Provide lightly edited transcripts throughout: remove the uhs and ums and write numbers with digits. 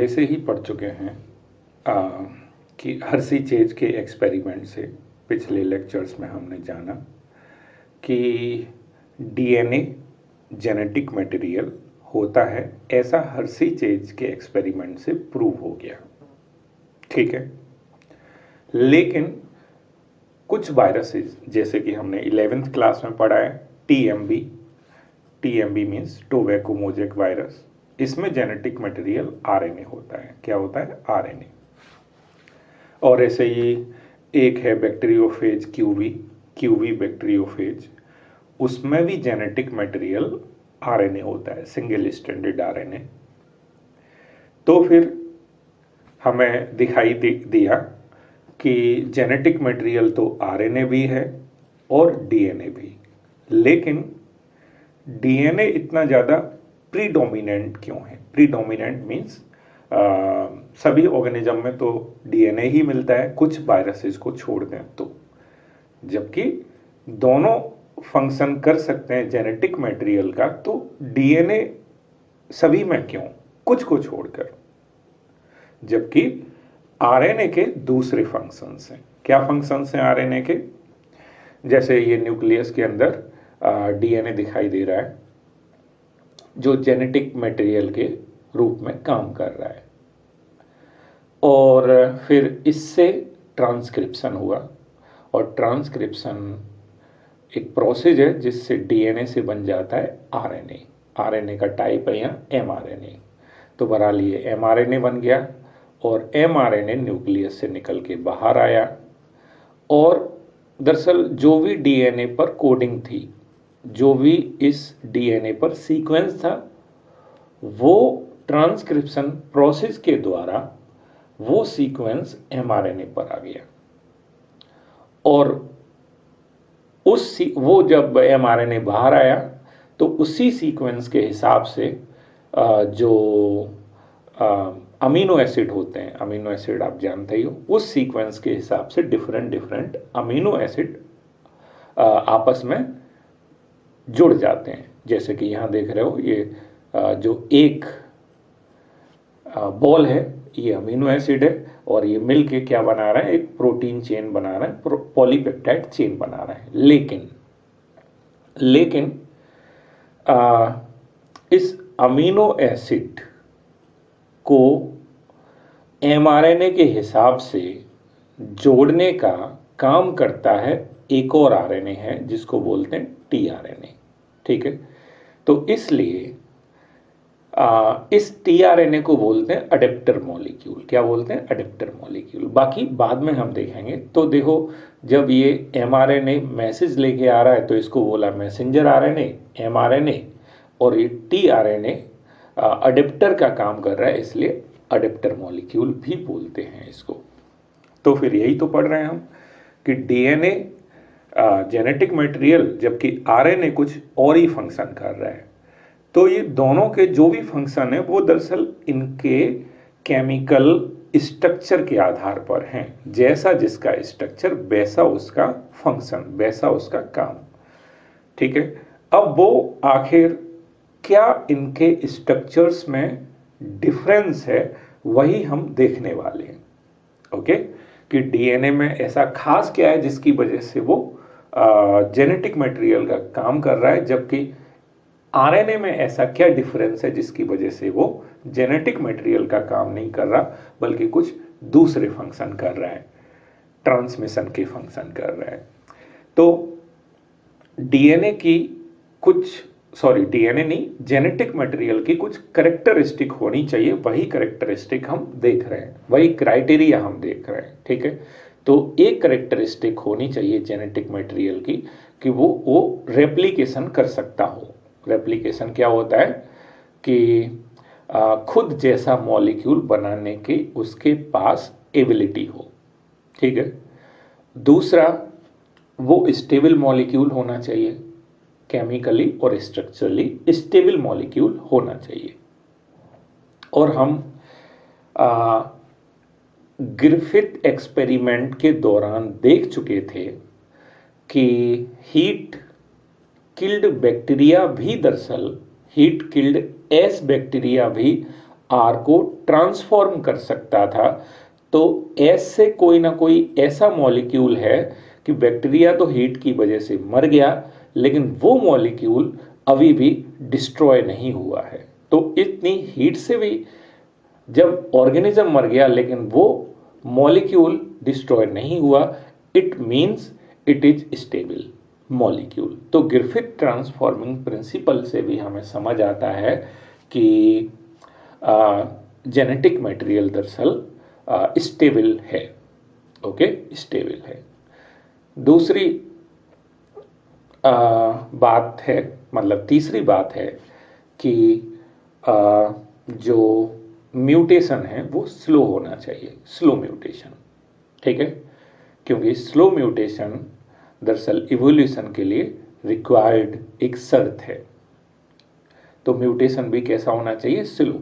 पहले से ही पढ़ चुके हैं कि हर्शी चेज के एक्सपेरिमेंट से पिछले लेक्चर्स में हमने जाना कि डीएनए जेनेटिक मटेरियल होता है, ऐसा हर्शी चेज के एक्सपेरिमेंट से प्रूव हो गया। ठीक है, लेकिन कुछ वायरसेस जैसे कि हमने 11th क्लास में पढ़ा है TMB means tobacco mosaic virus, इसमें जेनेटिक मटेरियल आरएनए होता है। क्या होता है? आरएनए। और ऐसे ही एक है बैक्टीरियोफेज क्यूवी बैक्टीरियोफेज, उसमें भी जेनेटिक मटेरियल आरएनए होता है, सिंगल स्ट्रैंडेड आरएनए। तो फिर हमें दिखाई दिया कि जेनेटिक मटेरियल तो आरएनए भी है और डीएनए भी, लेकिन डीएनए इतना ज़्यादा प्रीडोमिनेंट क्यों है? प्रीडोमिनेंट मीन्स सभी ऑर्गेनिज्म में तो डीएनए ही मिलता है, कुछ वायरसेस को छोड़ दें तो, जबकि दोनों फंक्शन कर सकते हैं जेनेटिक मटेरियल का, तो डीएनए सभी में क्यों, कुछ को छोड़कर? जबकि आरएनए के दूसरे फंक्शंस हैं। क्या फंक्शंस हैं आरएनए के? जैसे ये न्यूक्लियस के अंदर डीएनए दिखाई दे रहा है जो जेनेटिक मटेरियल के रूप में काम कर रहा है, और फिर इससे ट्रांसक्रिप्शन हुआ, और ट्रांसक्रिप्शन एक प्रोसेस है जिससे डीएनए से बन जाता है आरएनए। आरएनए का टाइप है यहाँ एमआरएनए। तो बहरहाल ये एमआरएनए बन गया, और एमआरएनए न्यूक्लियस से निकल के बाहर आया, और दरअसल जो भी डीएनए पर कोडिंग थी, जो भी इस डीएनए पर सीक्वेंस था, वो ट्रांसक्रिप्शन प्रोसेस के द्वारा वो सीक्वेंस एमआरएनए पर आ गया। और वो जब एमआरएनए बाहर आया तो उसी सीक्वेंस के हिसाब से जो अमीनो एसिड होते हैं, अमीनो एसिड आप जानते ही हो, उस सीक्वेंस के हिसाब से डिफरेंट अमीनो एसिड आपस में जुड़ जाते हैं। जैसे कि यहाँ देख रहे हो, ये जो एक बॉल है ये अमीनो एसिड है, और ये मिलके क्या बना रहा है? एक प्रोटीन चेन बना रहा है, पॉलीपेप्टाइड चेन बना रहा है। लेकिन इस अमीनो एसिड को एमआरएनए के हिसाब से जोड़ने का काम करता है एक और आरएनए है जिसको बोलते हैं टीआरएनए। ठीक है, तो इसलिए इस टीआरएनए को बोलते हैं अडेप्टर मॉलिक्यूल। क्या बोलते हैं? Adapter molecule. बाकी बाद में हम देखेंगे। तो देखो, जब ये एमआरएनए मैसेज लेके आ रहा है तो इसको बोला मैसेंजर आरएनए, एमआरएनए, और ये टीआरएनए अडेप्टर का काम कर रहा है, इसलिए अडेप्टर मॉलिक्यूल भी बोलते हैं इसको। तो फिर यही तो पढ़ रहे हैं हम कि डीएनए जेनेटिक मटेरियल, जबकि आरएनए कुछ और ही फंक्शन कर रहा है। तो ये दोनों के जो भी फंक्शन है वो दरअसल इनके केमिकल स्ट्रक्चर के आधार पर हैं। जैसा जिसका स्ट्रक्चर वैसा उसका फंक्शन, वैसा उसका काम। ठीक है, अब वो आखिर क्या इनके स्ट्रक्चर्स में डिफरेंस है, वही हम देखने वाले हैं। ओके, कि डीएनए में ऐसा खास क्या है जिसकी वजह से वो जेनेटिक मटेरियल का काम कर रहा है, जबकि आरएनए में ऐसा क्या डिफरेंस है जिसकी वजह से वो जेनेटिक मटेरियल का काम नहीं कर रहा बल्कि कुछ दूसरे फंक्शन कर रहा है, ट्रांसमिशन के फंक्शन कर रहा है। तो डीएनए की डीएनए नहीं, जेनेटिक मटेरियल की कुछ कैरेक्टरिस्टिक होनी चाहिए, वही कैरेक्टरिस्टिक हम देख रहे हैं, वही क्राइटेरिया हम देख रहे हैं। ठीक है, तो एक कैरेक्टरिस्टिक होनी चाहिए जेनेटिक मटेरियल की कि वो रेप्लिकेशन कर सकता हो। रेप्लिकेशन क्या होता है? कि खुद जैसा मॉलिक्यूल बनाने की उसके पास एबिलिटी हो। ठीक है, दूसरा, वो स्टेबल मॉलिक्यूल होना चाहिए, केमिकली और स्ट्रक्चरली स्टेबल मॉलिक्यूल होना चाहिए। और हम ग्रिफिथ एक्सपेरिमेंट के दौरान देख चुके थे कि हीट किल्ड बैक्टीरिया भी, दरअसल हीट किल्ड एस बैक्टीरिया भी आर को ट्रांसफॉर्म कर सकता था, तो एस से कोई ना कोई ऐसा मॉलिक्यूल है कि बैक्टीरिया तो हीट की वजह से मर गया, लेकिन वो मॉलिक्यूल अभी भी डिस्ट्रॉय नहीं हुआ है। तो इतनी हीट से भी जब ऑर्गेनिज्म मर गया लेकिन वो मॉलिक्यूल डिस्ट्रॉय नहीं हुआ, it means it is stable molecule. तो ग्रिफिथ ट्रांसफॉर्मिंग प्रिंसिपल से भी हमें समझ आता है कि जेनेटिक मटेरियल दरअसल स्टेबल है। ओके, स्टेबल है। दूसरी बात है, मतलब तीसरी बात है कि जो म्यूटेशन है वो स्लो होना चाहिए, स्लो म्यूटेशन। ठीक है, क्योंकि स्लो म्यूटेशन दरअसल इवोल्यूशन के लिए रिक्वायर्ड एक शर्त है। तो म्यूटेशन भी कैसा होना चाहिए, स्लो।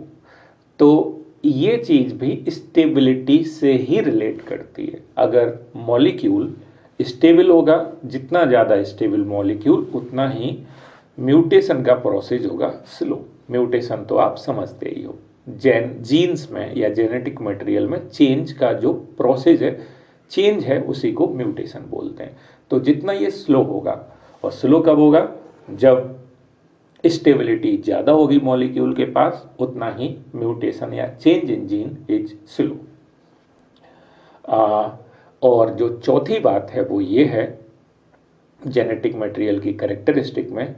तो ये चीज भी स्टेबिलिटी से ही रिलेट करती है। अगर मॉलिक्यूल स्टेबल होगा, जितना ज़्यादा स्टेबल मॉलिक्यूल उतना ही म्यूटेशन का प्रोसेस होगा स्लो। म्यूटेशन तो आप समझते ही हो, जीन्स में या जेनेटिक मटेरियल में चेंज का जो प्रोसेस है, चेंज है, उसी को म्यूटेशन बोलते हैं। तो जितना ये स्लो होगा, और स्लो कब होगा, जब स्टेबिलिटी ज़्यादा होगी मॉलिक्यूल के पास, उतना ही म्यूटेशन या change in gene is slow. और जो चौथी बात है वो ये है जेनेटिक मटेरियल की कैरेक्टरिस्टिक में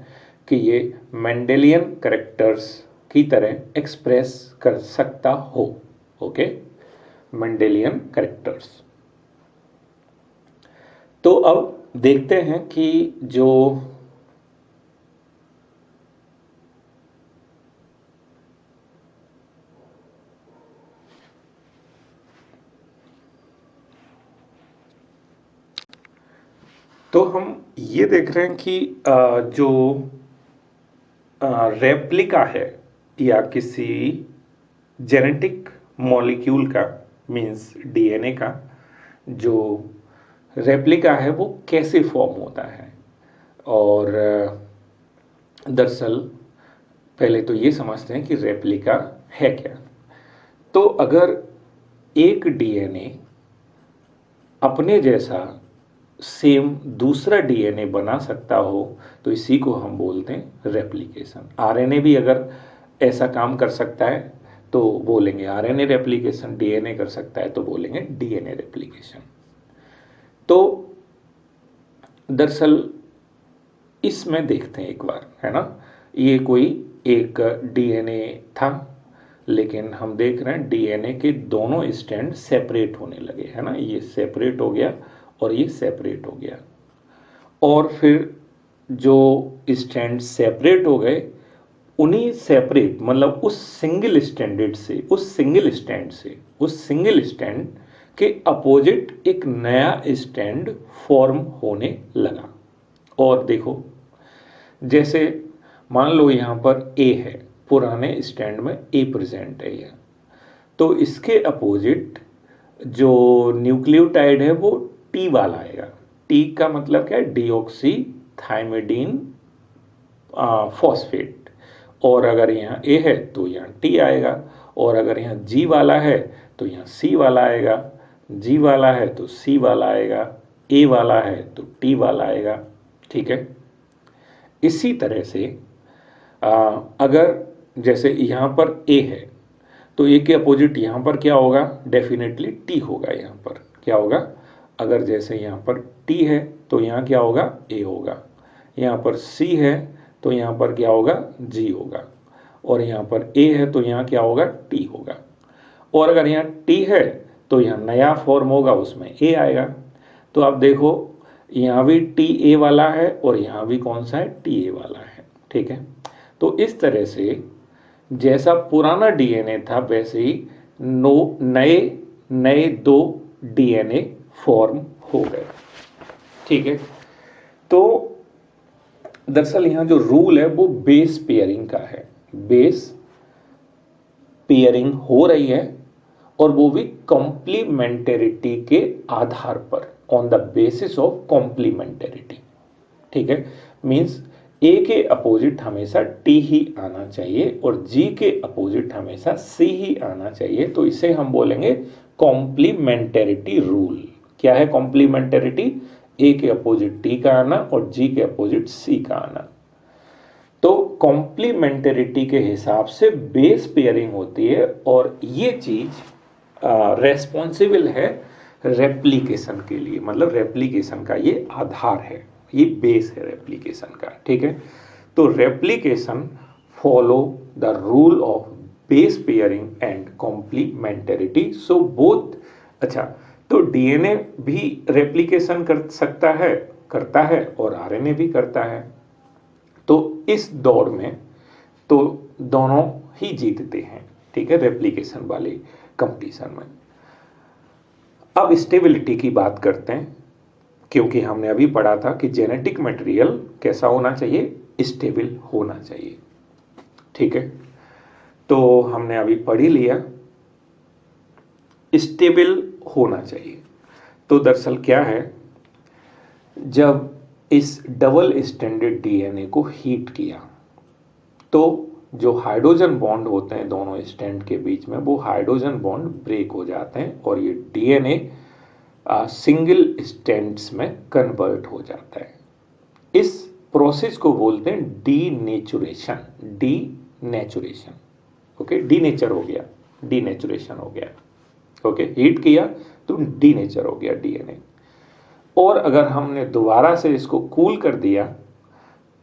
कि ये मेंडेलियन कैरेक्टर्स की तरह एक्सप्रेस कर सकता हो। Okay, Mendelian characters. तो अब देखते हैं कि जो तो हम ये देख रहे हैं कि जो रेप्लिका है या किसी जेनेटिक मॉलिक्यूल का, मींस डीएनए का जो रेप्लिका है वो कैसे फॉर्म होता है। और दरअसल पहले तो ये समझते हैं कि रेप्लिका है क्या। तो अगर एक डीएनए अपने जैसा सेम दूसरा डीएनए बना सकता हो तो इसी को हम बोलते हैं रेप्लिकेशन। आरएनए भी अगर ऐसा काम कर सकता है तो बोलेंगे आरएनए रेप्लिकेशन, डीएनए कर सकता है तो बोलेंगे डीएनए रेप्लिकेशन। तो दरअसल इसमें देखते हैं एक बार, है ना, ये कोई एक डीएनए था, लेकिन हम देख रहे हैं डीएनए के दोनों स्ट्रैंड सेपरेट होने लगे, है ना, ये सेपरेट हो गया और ये सेपरेट हो गया। और फिर जो स्ट्रैंड सेपरेट हो गए, उन्हीं सेपरेट मतलब उस सिंगल स्टैंडर्ड से, उस सिंगल स्टैंड से, उस सिंगल स्टैंड के अपोजिट एक नया स्टैंड फॉर्म होने लगा। और देखो, जैसे मान लो यहाँ पर ए है, पुराने स्टैंड में ए प्रेजेंट है यहाँ, तो इसके अपोजिट जो न्यूक्लियोटाइड है वो टी वाला आएगा। टी का मतलब क्या है, डीऑक्सी थाइमिडीन फॉस्फेट। और अगर यहाँ ए है तो यहाँ टी आएगा, और अगर यहाँ जी वाला है तो यहाँ सी वाला आएगा, जी वाला है तो सी वाला आएगा, ए वाला है तो टी वाला आएगा। ठीक है, इसी तरह से अगर जैसे यहाँ पर ए है तो ए के अपोजिट यहाँ पर क्या होगा, डेफिनेटली टी होगा। यहाँ पर क्या होगा, अगर जैसे यहाँ पर टी है तो यहाँ क्या होगा, ए होगा। यहाँ पर सी है तो यहाँ पर क्या होगा, जी होगा। और यहाँ पर ए है तो यहाँ क्या होगा, टी होगा। और अगर यहाँ टी है तो यहाँ नया फॉर्म होगा, उसमें ए आएगा। तो आप देखो यहाँ भी टी ए वाला है और यहाँ भी कौन सा है, टी ए वाला है। ठीक है, तो इस तरह से जैसा पुराना डीएनए था वैसे ही नए नए दो डीएनए फॉर्म हो गए। ठीक है, तो दरअसल यहाँ जो रूल है वो बेस पेयरिंग का है। बेस पेयरिंग हो रही है और वो भी कॉम्प्लीमेंटेरिटी के आधार पर, on the basis of complementarity. ठीक है, मीन्स ए के अपोजिट हमेशा टी ही आना चाहिए और जी के अपोजिट हमेशा सी ही आना चाहिए। तो इसे हम बोलेंगे कॉम्प्लीमेंटेरिटी रूल। क्या है कॉम्प्लीमेंटेरिटी? ए के अपोजिट टी का आना और जी के अपोजिट सी का आना। तो कॉम्प्लीमेंटेरिटी के हिसाब से बेस पेयरिंग होती है और ये चीज रेस्पॉन्सिबल है रेप्लीकेशन के लिए, मतलब रेप्लीकेशन का ये आधार है, ये बेस है रेप्लीकेशन का। ठीक है, तो replication follow the rule of base pairing and complementarity. So both, अच्छा, तो डीएनए भी रेप्लीकेशन कर सकता है, करता है, और आरएनए भी करता है। तो इस दौड़ में तो दोनों ही जीतते हैं, ठीक है, रेप्लीकेशन वाले कंपटीशन में। अब स्टेबिलिटी की बात करते हैं, क्योंकि हमने अभी पढ़ा था कि जेनेटिक मटेरियल कैसा होना चाहिए? स्टेबल होना चाहिए। ठीक है, तो हमने अभी पढ़ ही लिया स्टेबल होना चाहिए। तो दरअसल क्या है, जब इस डबल स्टैंडर्ड डीएनए को हीट किया तो जो हाइड्रोजन बॉन्ड होते हैं दोनों स्टैंड के बीच में, वो हाइड्रोजन बॉन्ड ब्रेक हो जाते हैं और ये डीएनए सिंगल स्टैंड्स में कन्वर्ट हो जाता है। इस प्रोसेस को बोलते हैं डीनेचुरेशन। डीनेचुरेशन, ओके, डीनेचर हो गया, डीनेचुरेशन हो गया। ओके, हीट किया तो डीनेचर हो गया डीएनए। और अगर हमने दोबारा से इसको कूल कर दिया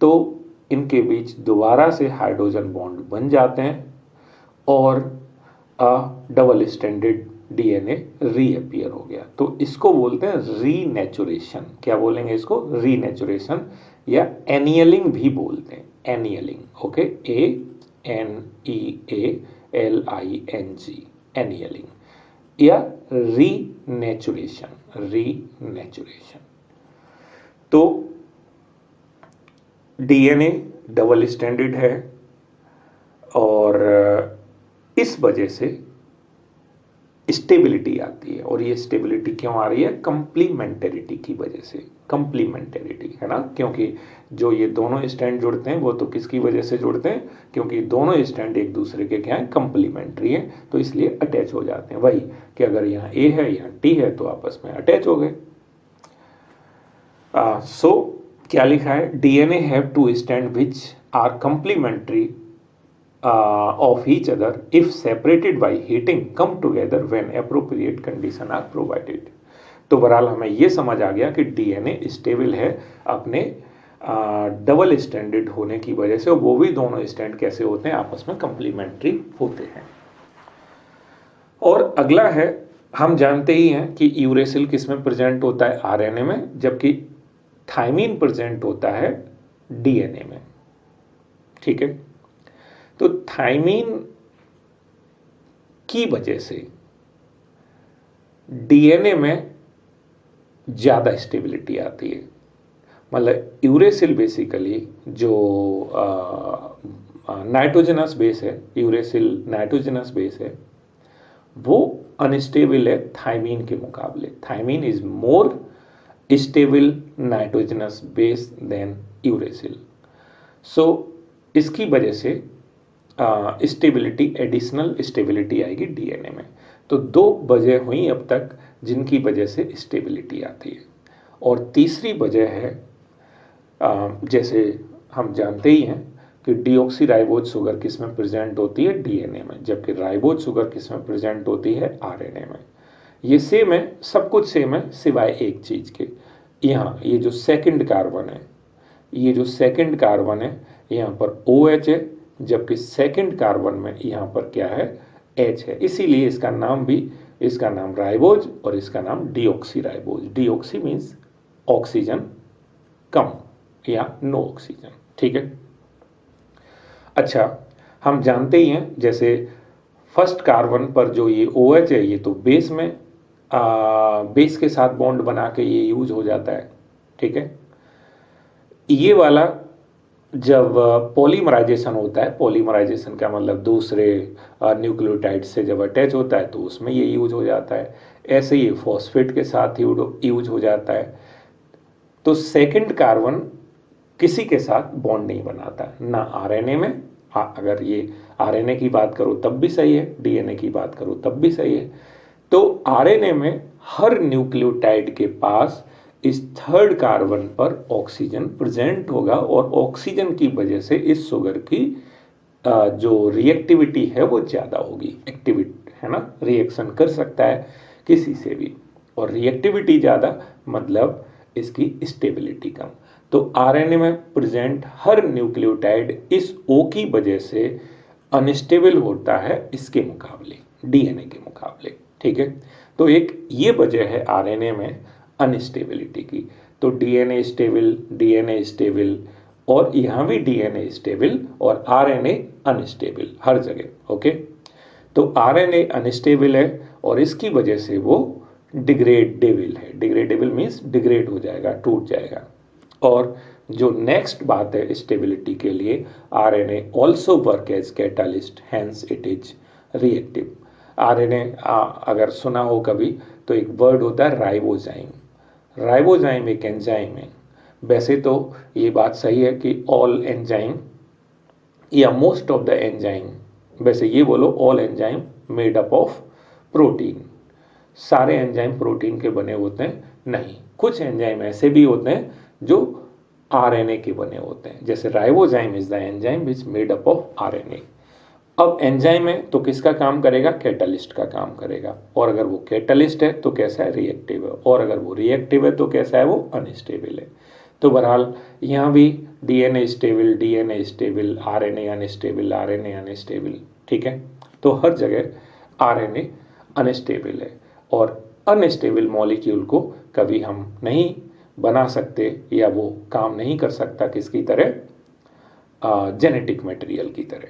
तो इनके बीच दोबारा से हाइड्रोजन बॉन्ड बन जाते हैं और डबल स्टैंडर्ड डीएनए रीअपियर हो गया। तो इसको बोलते हैं रीनेचुरेशन। क्या बोलेंगे इसको? रीनेचुरेशन, या एनियलिंग भी बोलते हैं, एनियलिंग। ओके, ANEALING, एनियलिंग या रीनेचुरेशन, रीनेचुरेशन। तो डीएनए डबल स्टैंडर्ड है और इस वजह से स्टेबिलिटी आती है। और ये स्टेबिलिटी क्यों आ रही है? कंप्लीमेंटेरिटी की वजह से। कंप्लीमेंटेरिटी है ना, क्योंकि जो ये दोनों स्टैंड जुड़ते हैं वो तो किसकी वजह से जुड़ते हैं? क्योंकि दोनों स्टैंड एक दूसरे के क्या है? कंप्लीमेंट्री है, तो इसलिए अटैच हो जाते हैं। वही कि अगर यहाँ ए है यहाँ टी है तो आपस में अटैच हो गए। सो क्या लिखा है? DNA have to stand which are complementary of each other if separated by heating come together when appropriate condition are provided। तो बहरहाल हमें यह समझ आ गया कि डीएनए स्टेबल है अपने डबल स्टैंडर्ड होने की वजह से, और वो भी दोनों स्टैंड कैसे होते हैं? आपस में कंप्लीमेंट्री होते हैं। और अगला है, हम जानते ही हैं कि यूरेसिल किस में प्रेजेंट होता है? आरएनए में, जबकि थायमीन प्रेजेंट होता है डीएनए में। ठीक है, तो थायमीन की वजह से डीएनए में ज्यादा स्टेबिलिटी आती है। मतलब यूरेसिल बेसिकली जो नाइट्रोजनस बेस है, यूरेसिल नाइट्रोजनस बेस है, वो अनस्टेबल है थायमीन के मुकाबले। Thymine is more stable nitrogenous base than uracil. So इसकी वजह से स्टेबिलिटी, एडिशनल स्टेबिलिटी आएगी डीएनए में। तो दो वजह हुई अब तक जिनकी वजह से स्टेबिलिटी आती है। और तीसरी वजह है, जैसे हम जानते ही हैं कि डीऑक्सीराइबोज शुगर किस में प्रेजेंट होती है? डीएनए में, जबकि राइबोज शुगर किस में प्रेजेंट होती है? आरएनए में। ये सेम है, सब कुछ सेम है सिवाय एक चीज के। यहाँ ये जो सेकंड कार्बन है, ये जो सेकंड कार्बन है यहाँ पर OH है, जबकि सेकंड कार्बन में यहाँ पर क्या है? H है। इसीलिए इसका नाम भी, इसका नाम राइबोज और इसका नाम डीऑक्सीराइबोज। डीऑक्सी मीन्स ऑक्सीजन कम या नो ऑक्सीजन। ठीक है, अच्छा, हम जानते ही हैं जैसे फर्स्ट कार्बन पर जो ये OH है, ये तो बेस में बेस के साथ बॉन्ड बना के ये यूज हो जाता है। ठीक है, ये वाला जब पॉलीमराइजेशन होता है, पॉलीमराइजेशन का मतलब दूसरे न्यूक्लियोटाइड से जब अटैच होता है तो उसमें ये यूज हो जाता है। ऐसे ही फॉस्फेट के साथ यूज हो जाता है। तो सेकंड कार्बन किसी के साथ बॉन्ड नहीं बनाता, ना आरएनए में। अगर ये आरएनए की बात करो तब भी सही है, डीएनए की बात करो तब भी सही है। तो आरएनए में हर न्यूक्लियोटाइड के पास इस थर्ड कार्बन पर ऑक्सीजन प्रेजेंट होगा और ऑक्सीजन की वजह से इस शुगर की जो रिएक्टिविटी है वो ज़्यादा होगी। एक्टिविटी है ना, रिएक्शन कर सकता है किसी से भी, और रिएक्टिविटी ज़्यादा मतलब इसकी स्टेबिलिटी कम। तो आरएनए में प्रेजेंट हर न्यूक्लियोटाइड इस ओ की वजह से अनस्टेबल होता है इसके मुकाबले, डीएनए के मुकाबले। ठीक है, तो एक ये वजह है आरएनए में अनस्टेबिलिटी की। तो डीएनए स्टेबल और यहाँ भी डीएनए स्टेबल और आरएनए अनस्टेबल हर जगह। ओके, तो आरएनए अनस्टेबल है और इसकी वजह से वो डिग्रेडेबल है। डिग्रेडेबल मीन्स डिग्रेड हो जाएगा, टूट जाएगा। और जो नेक्स्ट बात है स्टेबिलिटी के लिए, RNA also work as catalyst, hence it is reactive. RNA अगर सुना हो कभी तो एक वर्ड होता है राइबोजाइम। राइबोजाइम एक एंजाइम है। वैसे तो ये बात सही है कि ऑल एंजाइम या मोस्ट ऑफ द एंजाइम, वैसे ये बोलो all enzyme made up of protein. सारे एंजाइम प्रोटीन के बने होते हैं नहीं, कुछ एंजाइम ऐसे भी होते हैं जो आरएनए के बने होते हैं। जैसे ribozyme is the enzyme which made up of RNA. अब एंजाइम है तो किसका काम करेगा? कैटलिस्ट का काम करेगा। और अगर वो कैटलिस्ट है तो कैसा है? रिएक्टिव है। और अगर वो रिएक्टिव है तो कैसा है? वो अनस्टेबल है। तो बहरहाल यहाँ भी डीएनए स्टेबल, आरएनए अनस्टेबल। ठीक है, तो हर जगह आरएनए अनस्टेबल है और अनस्टेबल मॉलिक्यूल को कभी हम नहीं बना सकते या वो काम नहीं कर सकता किसकी तरह? जेनेटिक मटेरियल की तरह।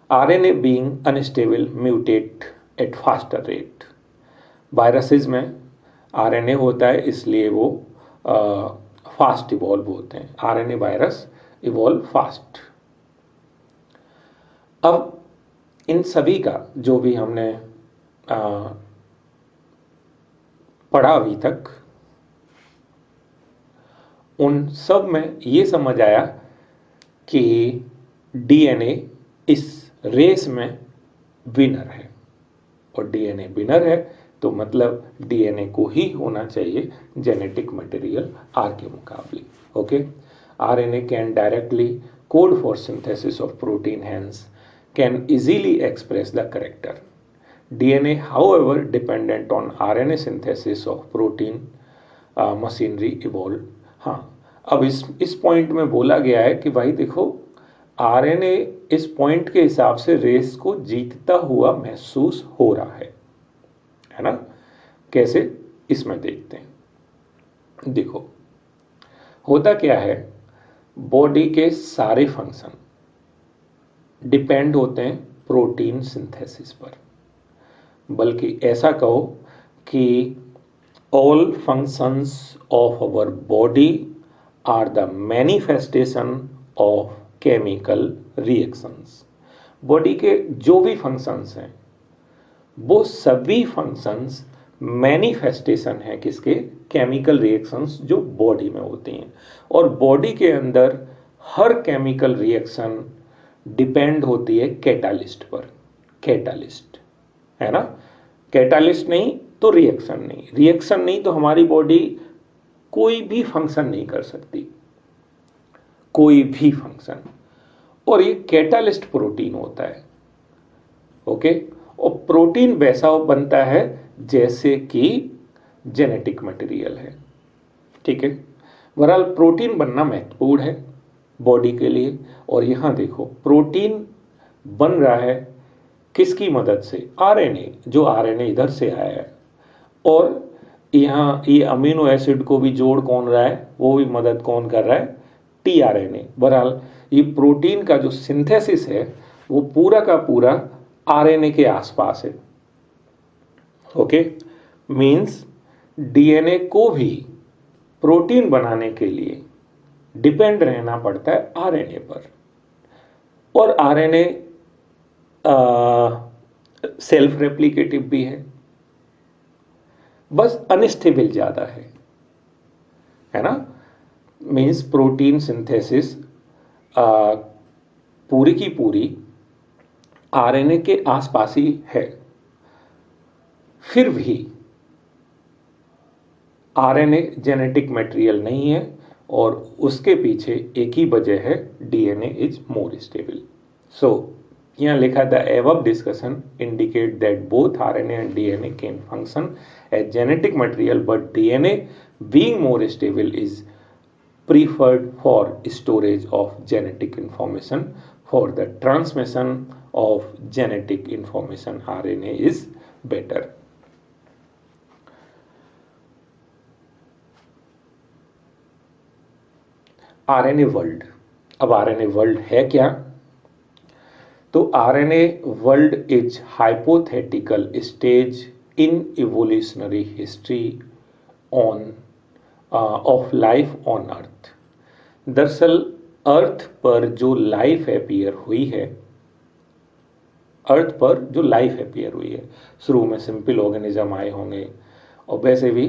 RNA being unstable mutate at faster rate। Viruses में RNA होता है इसलिए वो फास्ट इवॉल्व होते हैं। RNA virus evolve fast. अब इन सभी का जो भी हमने पढ़ा अभी तक, उन सब में ये समझ आया कि डीएनए इस रेस में विनर है। और डीएनए विनर है तो मतलब डीएनए को ही होना चाहिए जेनेटिक मटेरियल आर के मुकाबले। Okay, RNA can directly code for synthesis of protein, hence can easily express the character. DNA however dependent on RNA synthesis of protein machinery evolve. हाँ, अब इस पॉइंट में बोला गया है कि भाई देखो, आरएनए इस पॉइंट के हिसाब से रेस को जीतता हुआ महसूस हो रहा है ना? कैसे? इसमें देखते हैं। देखो, होता क्या है, बॉडी के सारे फंक्शन डिपेंड होते हैं प्रोटीन सिंथेसिस पर। बल्कि ऐसा कहो कि all functions of our body are the manifestation of chemical reactions. Body के जो भी फंक्शंस हैं वो सभी फंक्शंस मैनिफेस्टेशन है किसके? केमिकल रिएक्शंस जो बॉडी में होती हैं। और बॉडी के अंदर हर केमिकल रिएक्शन डिपेंड होती है कैटालिस्ट पर। कैटालिस्ट है ना, कैटालिस्ट नहीं तो रिएक्शन नहीं, रिएक्शन नहीं तो हमारी बॉडी कोई भी फंक्शन नहीं कर सकती, कोई भी फंक्शन। और ये कैटालिस्ट प्रोटीन होता है। ओके, और प्रोटीन वैसा बनता है जैसे कि जेनेटिक मटेरियल है। ठीक है, बहरहाल प्रोटीन बनना महत्वपूर्ण है बॉडी के लिए। और यहां देखो, प्रोटीन बन रहा है किसकी मदद से? आरएनए, जो आरएनए इधर से आया है। और यहाँ ये अमीनो एसिड को भी जोड़ कौन रहा है? वो भी मदद कौन कर रहा है? टीआरएनए। बहरहाल ये प्रोटीन का जो सिंथेसिस है वो पूरा का पूरा आरएनए के आसपास है। ओके, मींस डीएनए को भी प्रोटीन बनाने के लिए डिपेंड रहना पड़ता है आरएनए पर। और आरएनए सेल्फ रेप्लिकेटिव भी है, बस अनस्टेबल ज्यादा है ना? मीन्स प्रोटीन सिंथेसिस पूरी की पूरी आरएनए के आसपास ही है। फिर भी आरएनए जेनेटिक मटेरियल नहीं है और उसके पीछे एक ही वजह है, DNA is more stable. So यहाँ लिखा the above discussion indicate that both RNA and DNA can function as genetic material but DNA being more stable is preferred for storage of genetic information. For the transmission of genetic information, RNA is better. RNA world. अब RNA world है क्या? तो RNA world is hypothetical stage in evolutionary history on off life on earth. दरअसल अर्थ पर जो life appear हुई है, अर्थ पर जो लाइफ अपीयर हुई है, शुरू में सिंपल ऑर्गेनिज्म आए होंगे और वैसे भी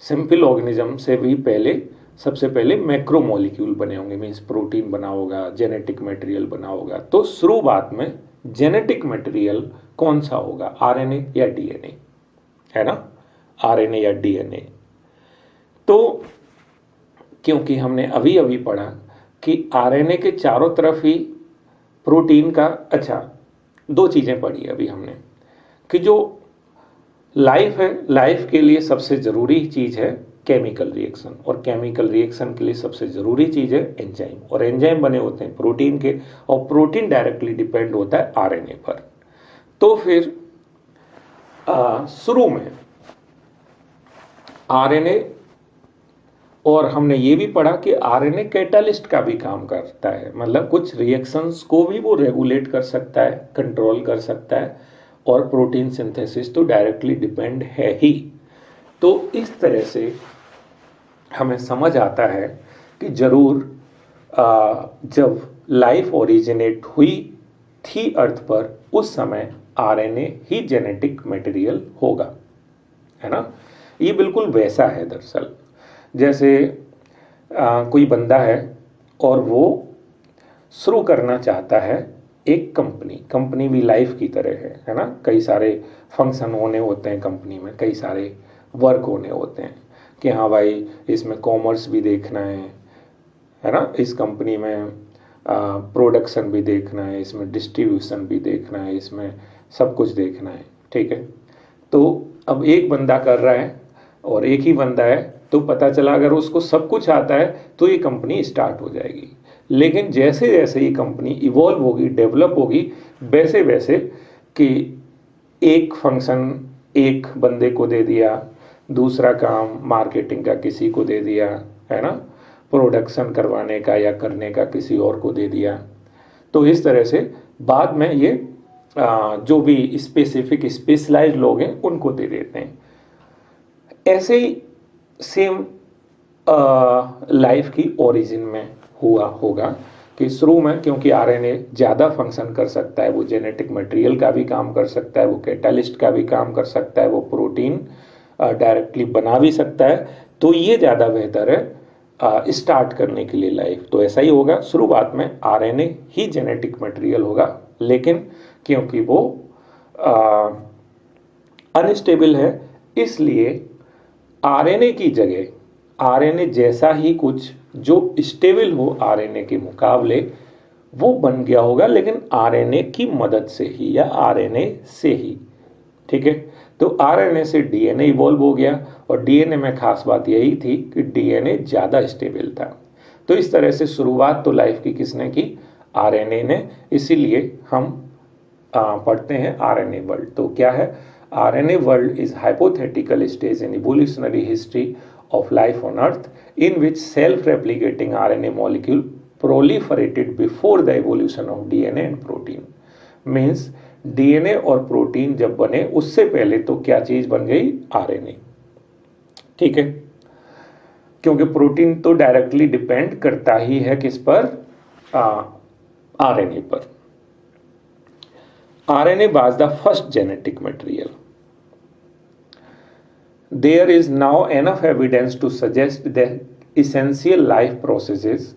सिंपल ऑर्गेनिज्म से भी पहले सबसे पहले मैक्रोमोलिक्यूल बने होंगे, मीन्स प्रोटीन बना होगा, जेनेटिक मटेरियल बना होगा। तो शुरुआत में जेनेटिक मटेरियल कौन सा होगा, आरएनए या डीएनए, है ना, आरएनए या डीएनए। तो क्योंकि हमने अभी अभी पढ़ा कि आरएनए के चारों तरफ ही प्रोटीन का, अच्छा दो चीजें पढ़ी अभी हमने कि जो लाइफ है, लाइफ के लिए सबसे जरूरी चीज है केमिकल रिएक्शन, और केमिकल रिएक्शन के लिए सबसे जरूरी चीज है एंजाइम, और एंजाइम बने होते हैं प्रोटीन के, और प्रोटीन डायरेक्टली डिपेंड होता है आरएनए पर। तो फिर शुरू में आरएनए, और हमने ये भी पढ़ा कि आरएनए कैटालिस्ट का भी काम करता है, मतलब कुछ रिएक्शंस को भी वो रेगुलेट कर सकता है, कंट्रोल कर सकता है, और प्रोटीन सिंथेसिस तो डायरेक्टली डिपेंड है ही। तो इस तरह से हमें समझ आता है कि जरूर जब लाइफ ओरिजिनेट हुई थी अर्थ पर, उस समय आरएनए ही जेनेटिक मटेरियल होगा, है ना। ये बिल्कुल वैसा है दरअसल, जैसे कोई बंदा है और वो शुरू करना चाहता है एक कंपनी, कंपनी भी लाइफ की तरह है ना, कई सारे फंक्शन होने होते हैं कंपनी में, कई सारे वर्क होने होते हैं कि हाँ भाई इसमें कॉमर्स भी देखना है ना, इस कंपनी में प्रोडक्शन भी देखना है, इसमें डिस्ट्रीब्यूशन भी देखना है, इसमें सब कुछ देखना है, ठीक है। तो अब एक बंदा कर रहा है और एक ही बंदा है, तो पता चला अगर उसको सब कुछ आता है तो ये कंपनी स्टार्ट हो जाएगी। लेकिन जैसे जैसे ये कंपनी इवॉल्व होगी, डेवलप होगी, वैसे वैसे कि एक फंक्शन एक बंदे को दे दिया, दूसरा काम मार्केटिंग का किसी को दे दिया, है ना, प्रोडक्शन करवाने का या करने का किसी और को दे दिया। तो इस तरह से बाद में ये जो भी स्पेसिफिक स्पेशलाइज्ड लोग हैं उनको दे देते हैं। ऐसे ही सेम लाइफ की ओरिजिन में हुआ होगा कि शुरू में क्योंकि आरएनए ज़्यादा फंक्शन कर सकता है, वो जेनेटिक मटेरियल का भी काम कर सकता है, वो कैटालिस्ट का भी काम कर सकता है, वो प्रोटीन डायरेक्टली बना भी सकता है, तो ये ज़्यादा बेहतर है स्टार्ट करने के लिए लाइफ। तो ऐसा ही होगा, शुरुआत में आरएनए ही जेनेटिक मटेरियल होगा, लेकिन क्योंकि वो अनस्टेबल है, इसलिए आरएनए की जगह आरएनए जैसा ही कुछ जो स्टेबल हो आरएनए के मुकाबले, वो बन गया होगा, लेकिन आरएनए की मदद से ही या आरएनए से ही, ठीक है। तो आरएनए से डीएनए इवॉल्व हो गया, और डीएनए में खास बात यही थी कि डीएनए ज़्यादा स्टेबल था। तो इस तरह से शुरुआत तो लाइफ की किसने की, आरएनए ने। इसीलिए हम पढ़ते हैं आरएनए वर्ल्ड। तो क्या है, RNA world is hypothetical stage in evolutionary history of life on Earth in which self-replicating RNA molecule proliferated before the evolution of DNA and protein. Means DNA और प्रोटीन जब बने उससे पहले तो क्या चीज बन गई, RNA, ठीक है। क्योंकि प्रोटीन तो डायरेक्टली डिपेंड करता ही है किस पर, RNA पर। RNA was the first genetic material. There is now enough evidence to suggest that essential life processes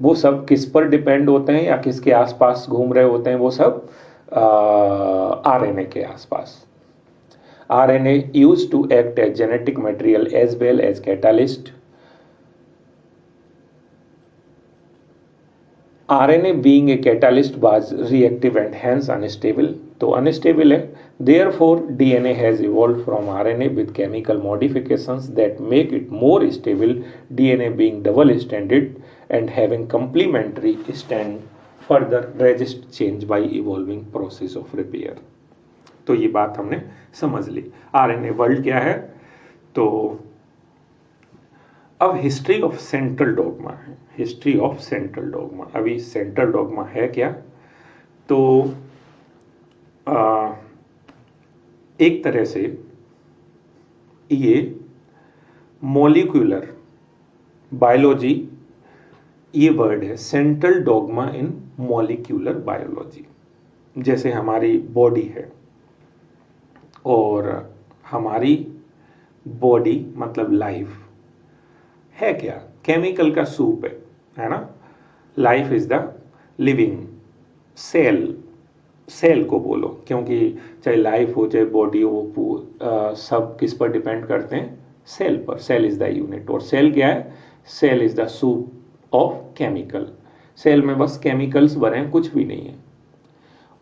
वो सब किस पर डिपेंड होते हैं या किसके आसपास घूम रहे होते हैं? वो सब आरएनए के आसपास। RNA used to act as genetic material as well as catalyst. RNA being a catalyst was reactive and hence unstable, तो unstable है। Therefore, DNA has evolved from RNA with chemical modifications that make it more stable, DNA being double-stranded and having complementary strand further resist change by evolving process of repair। तो ये बात हमने समझ ली। RNA world क्या है? तो अब history of central dogma है। हिस्ट्री ऑफ सेंट्रल डॉगमा, अभी सेंट्रल डॉगमा है क्या? तो एक तरह से ये मॉलिक्यूलर बायोलॉजी, ये वर्ड है सेंट्रल डॉगमा इन मॉलिक्यूलर बायोलॉजी। जैसे हमारी बॉडी है और हमारी बॉडी मतलब लाइफ है क्या? केमिकल का सूप है ना? Life is the living cell. Cell को बोलो, क्योंकि चाहे लाइफ हो चाहे बॉडी हो, सब किस पर डिपेंड करते हैं? सेल पर। Cell is the unit. और सेल क्या है? Cell is the soup of chemical. Cell में बस केमिकल्स भरे हैं, कुछ भी नहीं है।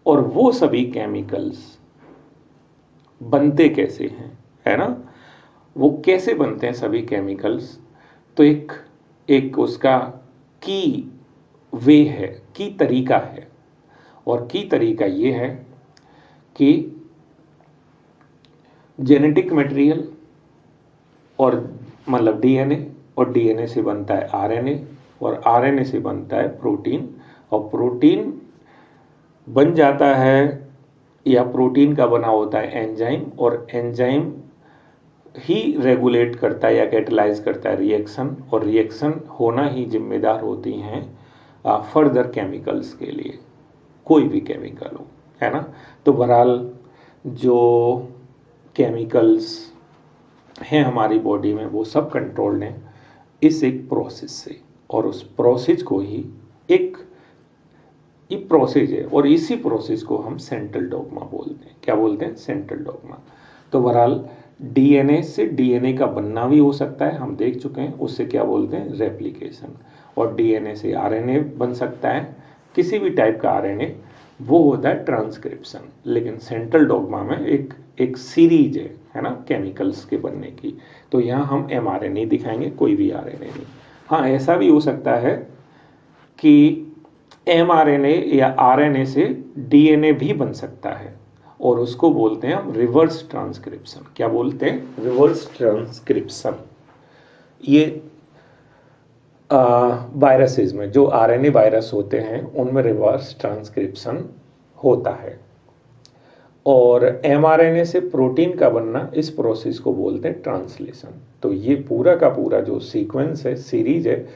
और वो सभी केमिकल्स बनते कैसे हैं, है ना? वो कैसे बनते हैं सभी केमिकल्स? तो एक उसका की वे है, की तरीका है। और की तरीका ये है कि जेनेटिक मटेरियल और मतलब डीएनए, और डीएनए से बनता है आरएनए, और आरएनए से बनता है प्रोटीन, और प्रोटीन बन जाता है या प्रोटीन का बना होता है एंजाइम, और एंजाइम ही रेगुलेट करता है या कैटलाइज करता है रिएक्शन, और रिएक्शन होना ही जिम्मेदार होती हैं फर्दर केमिकल्स के लिए, कोई भी केमिकल हो, है ना? तो बहरहाल जो केमिकल्स हैं हमारी बॉडी में वो सब कंट्रोल्ड हैं इस एक प्रोसेस से, और उस प्रोसेस को ही एक प्रोसेस है, और इसी प्रोसेस को हम सेंट्रल डॉगमा बोलते हैं। क्या बोलते हैं? Central dogma. तो बहरहाल डीएनए से डीएनए का बनना भी हो सकता है, हम देख चुके हैं, उससे क्या बोलते हैं? रेप्लिकेशन। और डीएनए से आरएनए बन सकता है, किसी भी टाइप का आरएनए, वो होता है ट्रांसक्रिप्शन। लेकिन सेंट्रल डॉगमा में एक सीरीज है ना, केमिकल्स के बनने की। तो यहाँ हम एमआरएनए दिखाएंगे, कोई भी आरएनए नहीं। हाँ, ऐसा भी हो सकता है कि एमआरएनए या आरएनए से डीएनए भी बन सकता है, और उसको बोलते हैं हम रिवर्स ट्रांसक्रिप्शन। क्या बोलते हैं? Reverse transcription. ये वायरसेस में, जो आरएनए वायरस होते हैं उनमें रिवर्स ट्रांसक्रिप्शन होता है। और एमआरएनए से प्रोटीन का बनना, इस प्रोसेस को बोलते हैं ट्रांसलेशन। तो ये पूरा का पूरा जो सीक्वेंस है, सीरीज है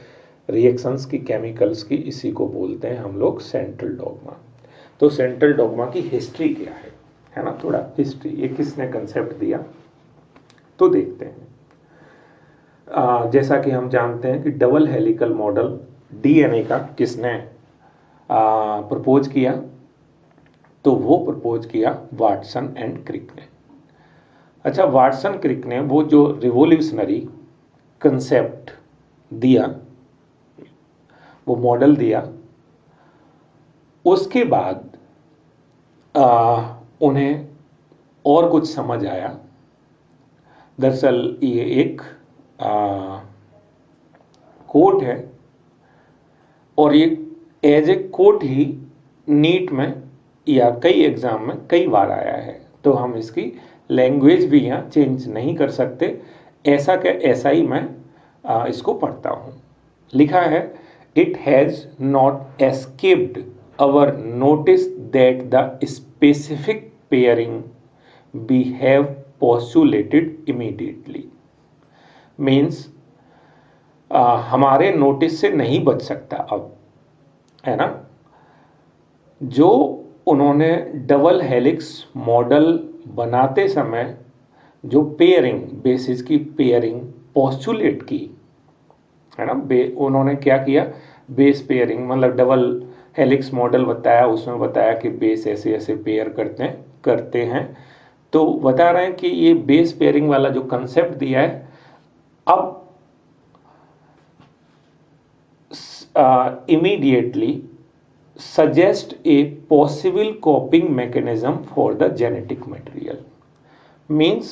रिएक्शंस की, केमिकल्स की, इसी को बोलते हैं हम लोग सेंट्रल डॉगमा। तो सेंट्रल डॉगमा की हिस्ट्री क्या है ना? थोड़ा हिस्ट्री, ये किसने कंसेप्ट दिया तो देखते हैं। जैसा कि हम जानते हैं कि डबल हेलिकल मॉडल डीएनए का किसने प्रपोज किया? तो वो प्रपोज किया वाटसन एंड क्रिक ने। अच्छा, वाटसन क्रिक ने वो जो रिवोल्यूशनरी कंसेप्ट दिया, वो मॉडल दिया, उसके बाद उन्हें और कुछ समझ आया। दरअसल ये एक कोट है, और ये एज ए कोट ही नीट में या कई एग्जाम में कई बार आया है। तो हम इसकी लैंग्वेज भी यहाँ चेंज नहीं कर सकते। ऐसा क्या, ऐसा ही मैं इसको पढ़ता हूँ। लिखा है, it has not escaped our notice that the specific pairing we have postulated immediately means हमारे नोटिस से नहीं बच सकता अब, है ना? जो उन्होंने डबल हेलिक्स मॉडल बनाते समय जो पेयरिंग, बेसिस की पेयरिंग पोस्टुलेट की, है ना। उन्होंने क्या किया, बेस पेयरिंग मतलब डबल हेलिक्स मॉडल बताया, उसमें बताया कि बेस ऐसे ऐसे पेयर करते हैं। तो बता रहे हैं कि ये बेस पेयरिंग वाला जो कंसेप्ट दिया है, अब immediately suggest a possible coping mechanism for the genetic material। Means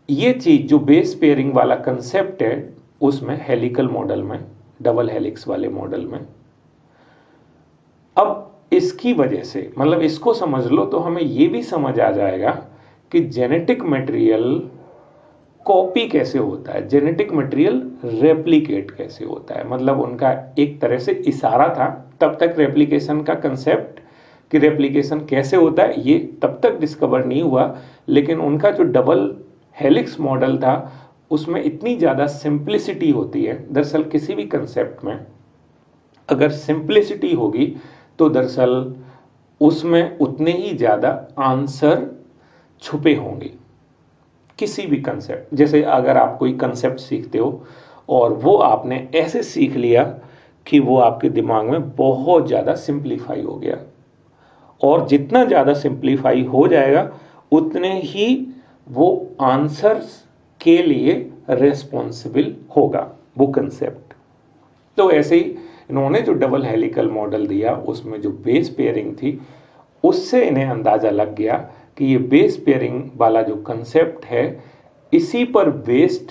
ये चीज जो बेस पेयरिंग वाला कंसेप्ट है उसमें हेलिकल मॉडल में, डबल हेलिक्स वाले मॉडल में, अब इसकी वजह से मतलब इसको समझ लो तो हमें ये भी समझ आ जाएगा कि जेनेटिक मटेरियल कॉपी कैसे होता है, जेनेटिक मटेरियल रेप्लिकेट कैसे होता है। मतलब उनका एक तरह से इशारा था, तब तक रेप्लिकेशन का कंसेप्ट कि रेप्लिकेशन कैसे होता है ये तब तक डिस्कवर नहीं हुआ, लेकिन उनका जो डबल हेलिक्स मॉडल था उसमें इतनी ज़्यादा सिंप्लिसिटी होती है। दरअसल किसी भी कंसेप्ट में अगर सिंप्लिसिटी होगी तो दरअसल उसमें उतने ही ज़्यादा आंसर छुपे होंगे। किसी भी कंसेप्ट, जैसे अगर आप कोई कंसेप्ट सीखते हो और वो आपने ऐसे सीख लिया कि वो आपके दिमाग में बहुत ज़्यादा सिंप्लीफाई हो गया, और जितना ज़्यादा सिंप्लीफाई हो जाएगा उतने ही वो आंसर्स के लिए रेस्पॉन्सिबल होगा वो कंसेप्ट। तो ऐसे ही इन्होंने जो डबल हेलिकल मॉडल दिया उसमें जो बेस पेयरिंग थी उससे इन्हें अंदाज़ा लग गया कि ये बेस पेयरिंग वाला जो कंसेप्ट है इसी पर बेस्ड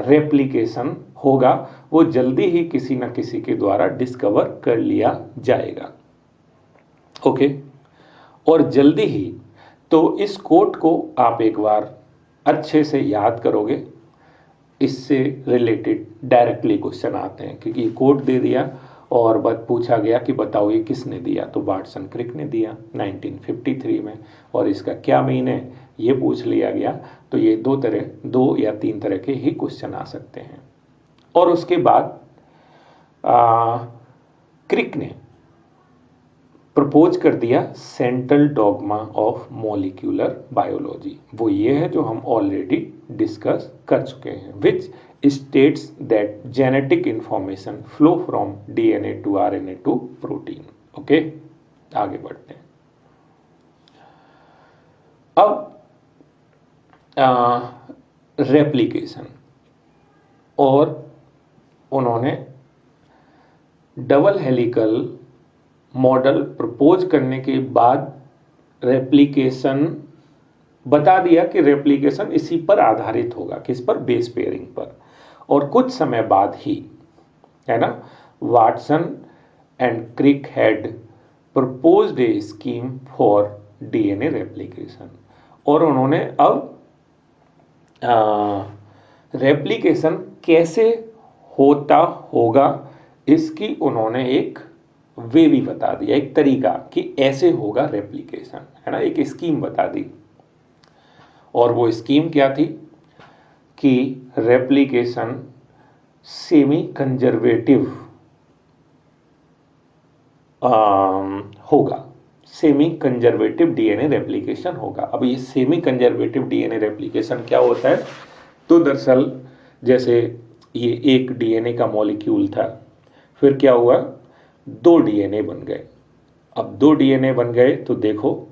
रेप्लिकेशन होगा, वो जल्दी ही किसी न किसी के द्वारा डिस्कवर कर लिया जाएगा। ओके, और जल्दी ही, तो इस कोट को आप एक बार अच्छे से याद करोगे। इससे रिलेटेड डायरेक्टली क्वेश्चन आते हैं, क्योंकि कोट दे दिया और बस पूछा गया कि बताओ ये किसने दिया, तो वाटसन क्रिक ने दिया 1953 में, और इसका क्या मीन है ये पूछ लिया गया। तो ये दो या तीन तरह के ही क्वेश्चन आ सकते हैं। और उसके बाद क्रिक ने प्रपोज कर दिया central dogma of molecular biology. वो ये है जो हम ऑलरेडी डिस्कस कर चुके हैं, विच states that genetic information flow from DNA to RNA to protein। Okay, आगे बढ़ते हैं। अब रेप्लिकेशन, और उन्होंने डबल हेलिकल मॉडल प्रपोज करने के बाद रेप्लिकेशन बता दिया कि रेप्लिकेशन इसी पर आधारित होगा, किस पर, बेस पेयरिंग पर। और कुछ समय बाद ही, है ना, Watson and Crick had proposed a scheme for DNA replication. और उन्होंने अब रेप्लिकेशन कैसे होता होगा इसकी उन्होंने एक वे भी बता दिया, एक तरीका कि ऐसे होगा रेप्लिकेशन, है ना, एक स्कीम बता दी। और वो स्कीम क्या थी कि रेप्लिकेशन सेमी कंजर्वेटिव होगा, सेमी कंजर्वेटिव डीएनए रेप्लिकेशन होगा। अब ये सेमी कंजर्वेटिव डीएनए रेप्लिकेशन क्या होता है, तो दरअसल जैसे ये एक डीएनए का मॉलिक्यूल था, फिर क्या हुआ, दो डीएनए बन गए। अब दो डीएनए बन गए तो देखो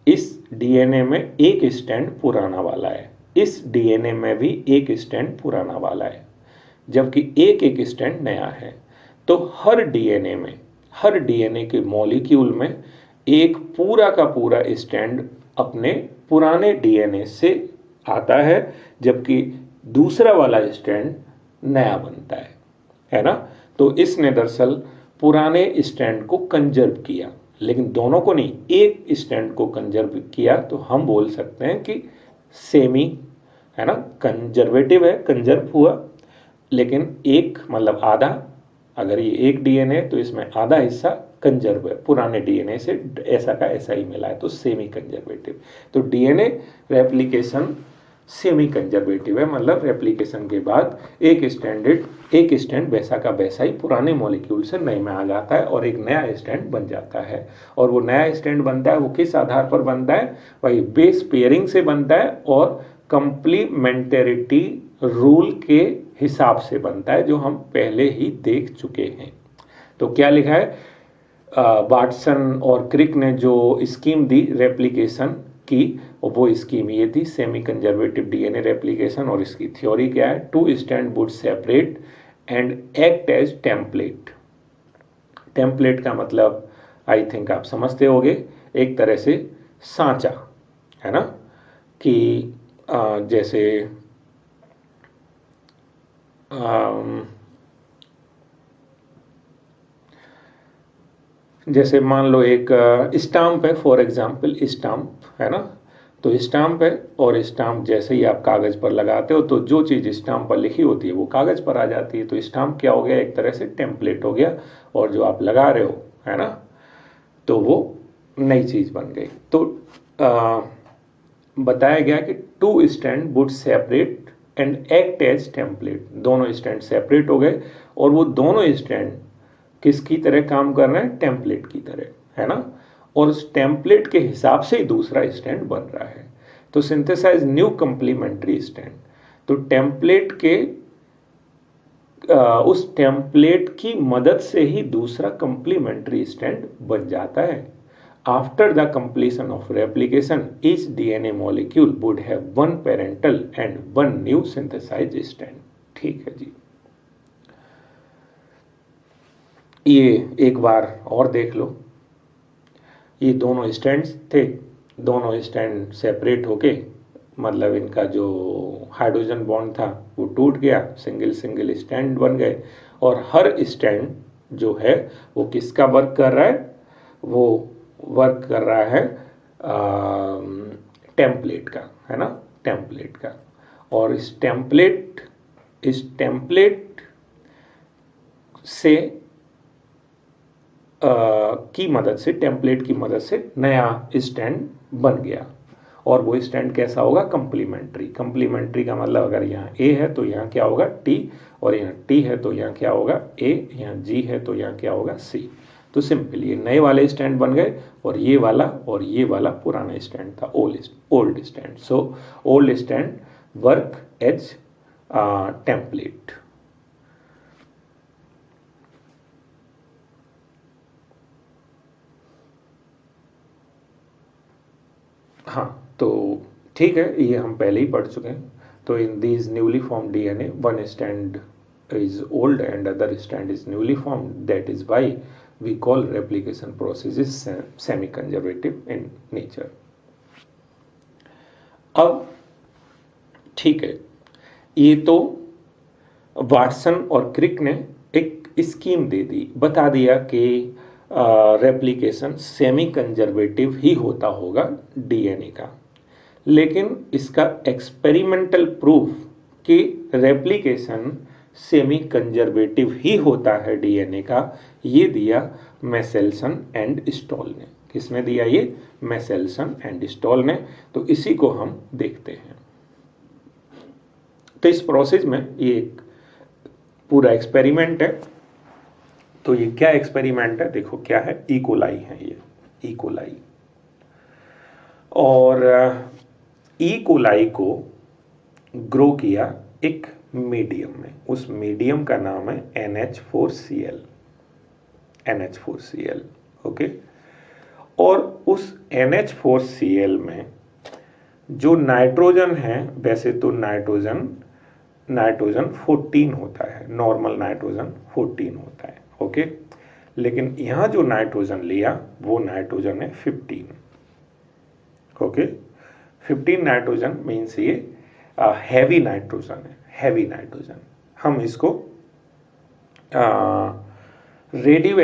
इस डीएनए में एक स्ट्रैंड पुराना वाला है, इस डीएनए में भी एक स्ट्रैंड पुराना वाला है, जबकि एक एक स्ट्रैंड नया है। तो हर डीएनए में, हर डीएनए के मॉलिक्यूल में एक पूरा का पूरा स्ट्रैंड अपने पुराने डीएनए से आता है, जबकि दूसरा वाला स्ट्रैंड नया बनता है ना। तो इसने दरअसल पुराने स्ट्रैंड को कंजर्व किया, लेकिन दोनों को नहीं, एक स्ट्रैंड को कंजर्व किया। तो हम बोल सकते हैं कि सेमी, है ना, कंजर्वेटिव है, कंजर्व हुआ, लेकिन एक मतलब आधा, अगर ये एक डीएनए तो इसमें आधा हिस्सा कंजर्व है, पुराने डीएनए से ऐसा का ऐसा ही मिला है, तो सेमी कंजर्वेटिव। तो डीएनए रेप्लिकेशन सेमी कंजर्वेटिव है, मतलब रेप्लिकेशन के बाद एक स्ट्रैंड वैसा का वैसा ही पुराने मॉलिक्यूल से नए में आ जाता है और एक नया स्ट्रैंड बन जाता है। और वो नया स्ट्रैंड बनता है वो किस आधार पर बनता है, वही बेस पेयरिंग से बनता है और कंप्लीमेंटेरिटी रूल के हिसाब से बनता है, जो हम पहले ही देख चुके हैं। तो क्या लिखा है, वाटसन और क्रिक ने जो स्कीम दी रेप्लिकेशन की, और वो स्कीम ये थी सेमी कंजर्वेटिव डीएनए रेप्लिकेशन। और इसकी थ्योरी क्या है, 2 strand would separate and act as template. Template का मतलब आई थिंक आप समझते होंगे, एक तरह से सांचा, है ना, कि जैसे जैसे मान लो एक स्टाम्प है, फॉर एग्जाम्पल स्टाम्प है ना, तो स्टाम्प है, और स्टाम्प जैसे ही आप कागज पर लगाते हो तो जो चीज़ स्टाम्प पर लिखी होती है वो कागज पर आ जाती है। तो स्टाम्प क्या हो गया, एक तरह से टेम्पलेट हो गया, और जो आप लगा रहे हो, है ना, तो वो नई चीज़ बन गई। तो बताया गया कि 2 stand would separate and act as template. दोनों स्टैंड सेपरेट हो गए, और वो दोनों स्टैंड किसकी तरह काम कर रहे हैं, टेम्पलेट की तरह, है ना, और उस टेम्पलेट के हिसाब से ही दूसरा स्टैंड बन रहा है। तो सिंथेसाइज न्यू कंप्लीमेंट्री स्टैंड। तो टेम्पलेट के उस टेम्पलेट की मदद से ही दूसरा कंप्लीमेंट्री स्टैंड बन जाता है। After the completion of replication each DNA molecule would have 1 parental and 1 new synthesize stand. ठीक है जी, ये एक बार और देख लो, ये दोनों स्टैंड्स थे, दोनों स्टैंड सेपरेट होके, मतलब इनका जो हाइड्रोजन बॉन्ड था वो टूट गया, सिंगल सिंगल स्टैंड बन गए, और हर स्टैंड जो है वो किसका वर्क कर रहा है, वो वर्क कर रहा है टेम्पलेट का, है ना, टेम्पलेट का। और इस टेम्पलेट से की मदद से, टेम्पलेट की मदद से नया स्टैंड बन गया। और वो स्टैंड कैसा होगा, कंप्लीमेंट्री। कंप्लीमेंट्री का मतलब अगर यहाँ ए है तो यहाँ क्या होगा, टी, और यहाँ टी है तो यहाँ क्या होगा, ए, यहाँ जी है तो यहाँ क्या होगा, सी। तो सिंपल ये नए वाले स्टैंड बन गए, और ये वाला पुराना स्टैंड था, old stand. So old stand work as template. हाँ, तो ठीक है, ये हम पहले ही पढ़ चुके हैं। तो in these newly form DNA, 1 stand is old and other strand is newly formed. That is why we call replication process is semi conservative in nature. अब ठीक है, ये तो वाटसन और क्रिक ने एक स्कीम दे दी, बता दिया कि रेप्लिकेशन सेमी कंजर्वेटिव ही होता होगा डीएनए का। लेकिन इसका एक्सपेरिमेंटल प्रूफ कि रेप्लिकेशन सेमी कंजर्वेटिव ही होता है डीएनए का, ये दिया मेसेल्सन एंड स्टॉल ने। किसने दिया ये, मेसेल्सन एंड स्टॉल ने। तो इसी को हम देखते हैं। तो इस प्रोसेस में ये एक पूरा एक्सपेरिमेंट है। तो ये क्या एक्सपेरिमेंट है, देखो क्या है, इकोलाई है ये, इकोलाई। और इकोलाई को ग्रो किया एक मीडियम में, उस मीडियम का नाम है NH4Cl, NH4Cl, ओके। और उस NH4Cl में जो नाइट्रोजन है, वैसे तो नाइट्रोजन 14 होता है, नॉर्मल नाइट्रोजन 14 होता है, ओके। लेकिन यहां जो नाइट्रोजन लिया वो नाइट्रोजन है 15, ओके। 15 नाइट्रोजन मीन्स ये हैवी नाइट्रोजन है, हैवी नाइट्रोजन। हम इसको रेडियो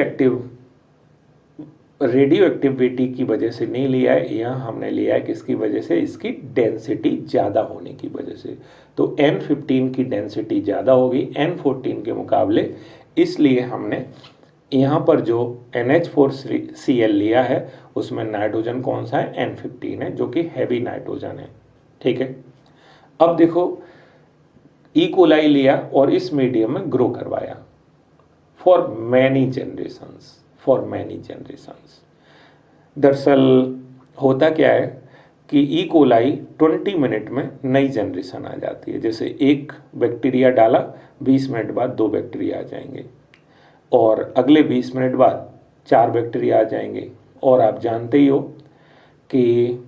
एक्टिविटी की वजह से नहीं लिया है, यहाँ हमने लिया है किसकी वजह से, इसकी डेंसिटी ज़्यादा होने की वजह से। तो N15 की डेंसिटी ज़्यादा होगी N14 के मुकाबले, इसलिए हमने यहाँ पर जो NH4Cl लिया है उसमें नाइट्रोजन कौन सा है, N15 है, जो कि हैवी नाइट्रोजन है, ठीक है। अब देखो, इकोलाई लिया और इस मीडियम में ग्रो करवाया फॉर मैनी जनरेशंस, दरअसल होता क्या है कि ई कोलाई 20 मिनट में नई जनरेशन आ जाती है। जैसे एक बैक्टीरिया डाला, 20 मिनट बाद 2 बैक्टीरिया आ जाएंगे और अगले 20 मिनट बाद 4 बैक्टीरिया आ जाएंगे। और आप जानते ही हो कि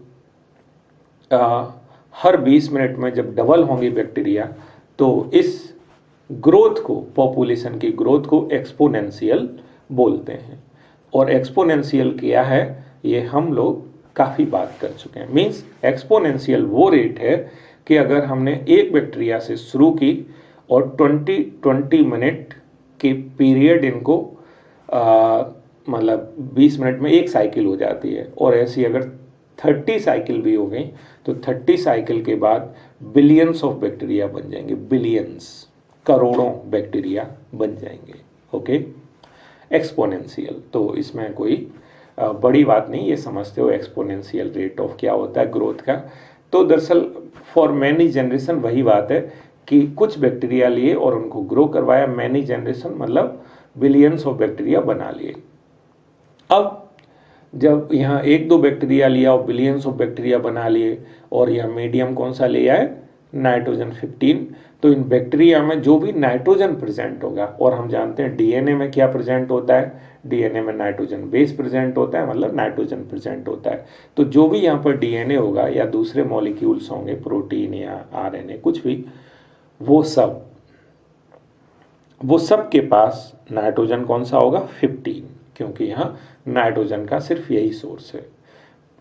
हर 20 मिनट में जब डबल होंगे बैक्टीरिया तो इस ग्रोथ को, पॉपुलेशन की ग्रोथ को एक्सपोनेंशियल बोलते हैं। और एक्सपोनेंशियल क्या है ये हम लोग काफ़ी बात कर चुके हैं। मीन्स एक्सपोनेंशियल वो रेट है कि अगर हमने एक बैक्टीरिया से शुरू की और 20 मिनट के पीरियड इनको मतलब 20 मिनट में एक साइकिल हो जाती है, और ऐसी अगर 30 साइकिल भी हो गई तो 30 साइकिल के बाद बिलियंस ऑफ बैक्टीरिया बन जाएंगे, बिलियंस, करोड़ों बैक्टीरिया बन जाएंगे। ओके, एक्सपोनेंशियल, तो इसमें कोई बड़ी बात नहीं, ये समझते हो एक्सपोनेंशियल रेट ऑफ क्या होता है ग्रोथ का। तो दरअसल फॉर मैनी जनरेशन वही बात है कि कुछ बैक्टीरिया लिए और उनको ग्रो करवाया, मैनी जनरेशन मतलब बिलियंस ऑफ बैक्टीरिया बना लिए। अब जब यहाँ 1-2 बैक्टीरिया लिया और बिलियंस ऑफ बैक्टीरिया बना लिए, और यह मीडियम कौन सा लिया है, नाइट्रोजन 15, तो इन बैक्टीरिया में जो भी नाइट्रोजन प्रेजेंट होगा, और हम जानते हैं डीएनए में क्या प्रेजेंट होता है, डीएनए में नाइट्रोजन बेस प्रेजेंट होता है, मतलब नाइट्रोजन प्रेजेंट होता है। तो जो भी यहाँ पर डीएनए होगा या दूसरे मॉलिक्यूल्स होंगे, प्रोटीन या आरएनए कुछ भी, वो सब के पास नाइट्रोजन कौन सा होगा, 15, क्योंकि यहाँ नाइट्रोजन का सिर्फ यही सोर्स है।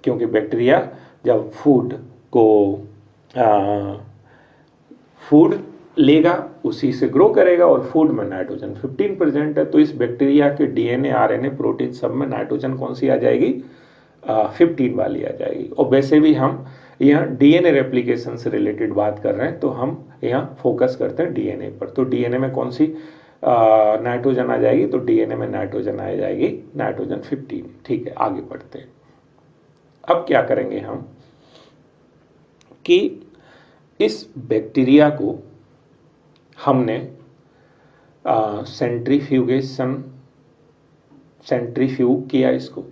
क्योंकि बैक्टीरिया जब फूड लेगा उसी से ग्रो करेगा, और फूड में नाइट्रोजन 15 प्रेजेंट है, तो इस बैक्टीरिया के डीएनए, आरएनए, प्रोटीन सब में नाइट्रोजन कौन सी आ जाएगी, 15 वाली आ जाएगी। और वैसे भी हम यहाँ डीएनए रेप्लिकेशन से रिलेटेड बात कर रहे हैं, तो हम यहाँ फोकस करते हैं डीएनए पर। तो डीएनए में कौन सी नाइट्रोजन आ जाएगी, तो डीएनए में नाइट्रोजन आ जाएगी नाइट्रोजन 15। ठीक है, आगे बढ़ते हैं। अब क्या करेंगे हम कि इस बैक्टीरिया को हमने सेंट्रीफ्यूग किया, इसको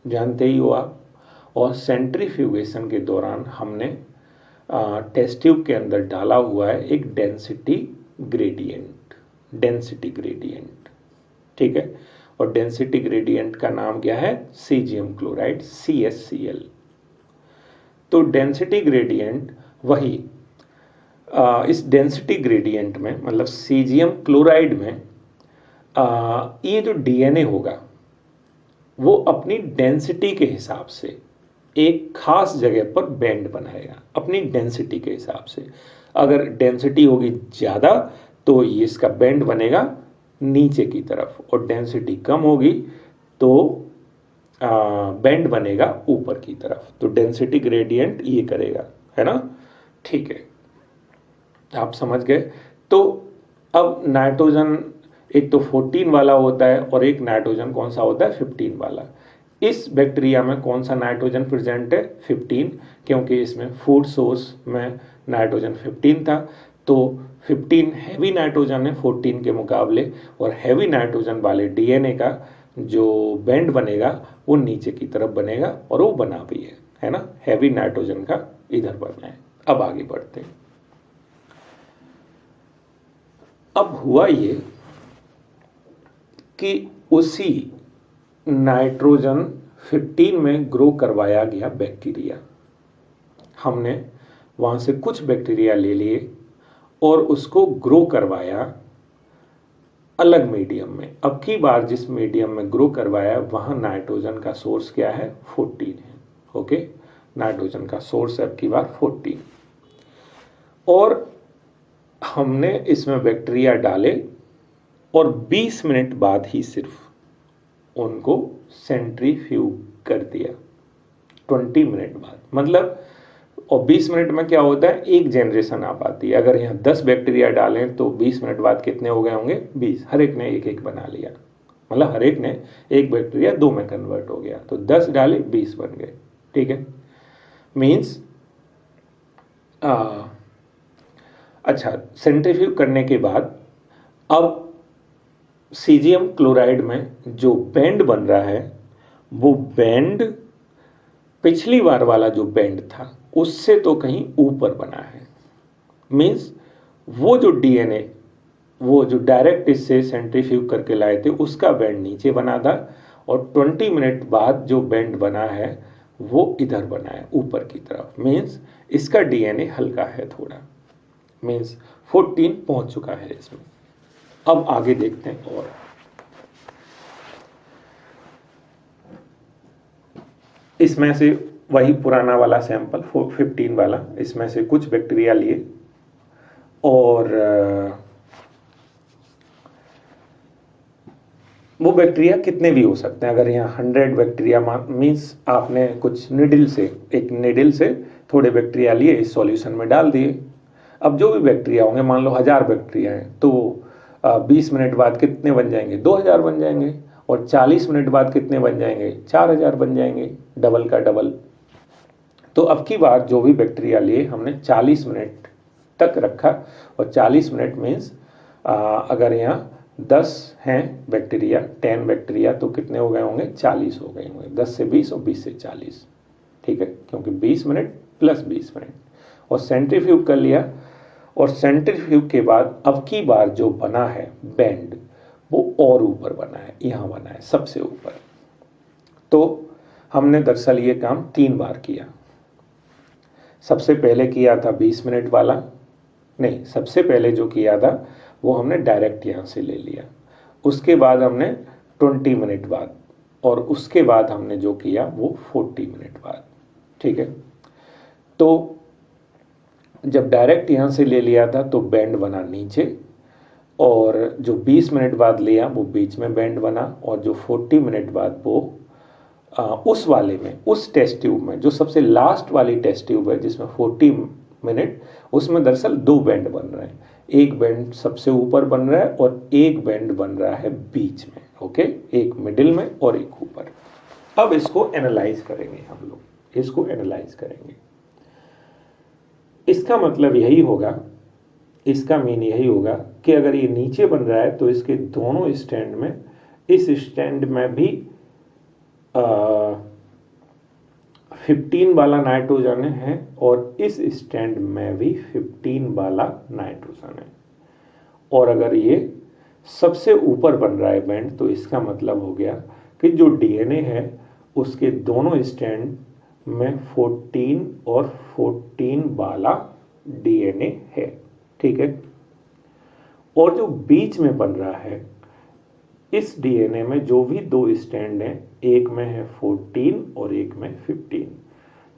जानते ही हो आप। और सेंट्रीफ्यूगेशन के दौरान हमने टेस्ट ट्यूब के अंदर डाला हुआ है एक डेंसिटी ग्रेडियंट, ठीक है। और डेंसिटी ग्रेडियंट का नाम क्या है, सीजियम क्लोराइड, CaCl। तो डेंसिटी ग्रेडियंट वही इस डेंसिटी ग्रेडियंट में, मतलब सीजियम क्लोराइड में ये जो डीएनए होगा वो अपनी डेंसिटी के हिसाब से एक खास जगह पर बैंड बनाएगा, अपनी डेंसिटी के हिसाब से। अगर डेंसिटी होगी ज़्यादा तो ये इसका बैंड बनेगा नीचे की तरफ, और डेंसिटी कम होगी तो बैंड बनेगा ऊपर की तरफ। तो डेंसिटी ग्रेडियंट ये करेगा, है ना, ठीक है, आप समझ गए। तो अब नाइट्रोजन एक तो 14 वाला होता है और एक नाइट्रोजन कौन सा होता है, 15 वाला। इस बैक्टीरिया में कौन सा नाइट्रोजन प्रेजेंट है, 15, क्योंकि इसमें फूड सोर्स में नाइट्रोजन 15 था। तो 15 हैवी नाइट्रोजन है 14 के मुकाबले, और हैवी नाइट्रोजन वाले डीएनए का जो बैंड बनेगा वो नीचे की तरफ बनेगा, और वो बना भी है ना, हैवी नाइट्रोजन का इधर बना है। अब आगे बढ़ते हैं। अब हुआ ये कि उसी नाइट्रोजन 15 में ग्रो करवाया गया बैक्टीरिया, हमने वहां से कुछ बैक्टीरिया ले लिए और उसको ग्रो करवाया अलग मीडियम में। अब की बार जिस मीडियम में ग्रो करवाया वहां नाइट्रोजन का सोर्स क्या है, 14 है। ओके, नाइट्रोजन का सोर्स अब की बार 14, और हमने इसमें बैक्टीरिया डाले और 20 मिनट बाद ही सिर्फ उनको सेंट्रीफ्यूग कर दिया, 20 मिनट बाद, मतलब। और 20 मिनट में क्या होता है, एक जनरेशन आ पाती है। अगर यहाँ 10 बैक्टीरिया डालें तो 20 मिनट बाद कितने हो गए होंगे, 20। हर एक ने एक एक बना लिया, मतलब हर एक ने एक बैक्टीरिया 2 में कन्वर्ट हो गया, तो 10 डाले 20 बन गए, ठीक है। मीन्स अच्छा, सेंट्रीफ्यूग करने के बाद अब सीजियम क्लोराइड में जो बैंड बन रहा है वो बैंड पिछली बार वाला जो बेंड था उससे तो कहीं ऊपर बना है। मीन्स वो जो डीएनए, वो जो डायरेक्ट इससे सेंट्रीफ्यूग करके लाए थे उसका बेंड नीचे बना था, और 20 मिनट बाद जो बेंड बना है वो इधर बना है ऊपर की तरफ। मीन्स इसका डीएनए हल्का है थोड़ा। मीन्स 14 पहुंच चुका है इसमें। अब आगे देखते हैं। और इसमें से वही पुराना वाला सैंपल 15 वाला, इसमें से कुछ बैक्टीरिया लिए और वो बैक्टीरिया कितने भी हो सकते हैं। अगर यहाँ 100 बैक्टीरिया मीन्स आपने कुछ निडल से, एक निडल से थोड़े बैक्टीरिया लिए, इस सॉल्यूशन में डाल दिए। अब जो भी बैक्टीरिया होंगे, मान लो 1000 बैक्टीरिया हैं, तो 20 मिनट बाद कितने बन जाएंगे? 2000 बन जाएंगे। और 40 मिनट बाद कितने बन जाएंगे? 4000 बन जाएंगे, डबल का डबल। तो अब की बार जो भी बैक्टीरिया लिए हमने 40 मिनट तक रखा, और 40 मिनट मीन्स अगर यहाँ 10 हैं बैक्टीरिया, 10 बैक्टीरिया, तो कितने हो गए होंगे? 40 हो गए होंगे। 10 से 20 और 20 से 40, ठीक है, क्योंकि 20 मिनट प्लस 20 मिनट। और सेंट्रीफ्यूग कर लिया, और सेंट्रीफ्यूग के बाद अब की बार जो बना है बेंड, वो और ऊपर बना है, यहाँ बना है सबसे ऊपर। तो हमने दरअसल ये काम 3 बार किया। सबसे पहले किया था 20 मिनट वाला, नहीं, सबसे पहले जो किया था वो हमने डायरेक्ट यहाँ से ले लिया। उसके बाद हमने 20 मिनट बाद, और उसके बाद हमने जो किया वो 40 मिनट बाद, ठीक है। तो जब डायरेक्ट यहाँ से ले लिया था तो बेंड बना नीचे, और जो 20 मिनट बाद लिया वो बीच में बेंड बना, और जो 40 मिनट बाद वो उस वाले में, उस टेस्ट ट्यूब में, जो सबसे लास्ट वाली टेस्ट ट्यूब है जिसमें 40 मिनट, उसमें दरअसल 2 बेंड बन रहे हैं। एक बेंड सबसे ऊपर बन रहा है और एक बेंड बन रहा है बीच में, ओके, एक मिडिल में और एक ऊपर। अब इसको एनालाइज करेंगे हम लोग, इसको एनालाइज करेंगे। इसका मतलब यही होगा, इसका मीन यही होगा कि अगर ये नीचे बन रहा है तो इसके दोनों स्टैंड में, इस स्टैंड में भी 15 वाला नाइट्रोजन है, और इस स्टैंड में भी 15 वाला नाइट्रोजन है। और अगर ये सबसे ऊपर बन रहा है बैंड, तो इसका मतलब हो गया कि जो डीएनए है उसके दोनों स्टैंड में 14 और 14 वाला डीएनए है, ठीक है। और जो बीच में बन रहा है, इस डीएनए में जो भी 2 स्टैंड हैं, एक में है 14 और एक में 15,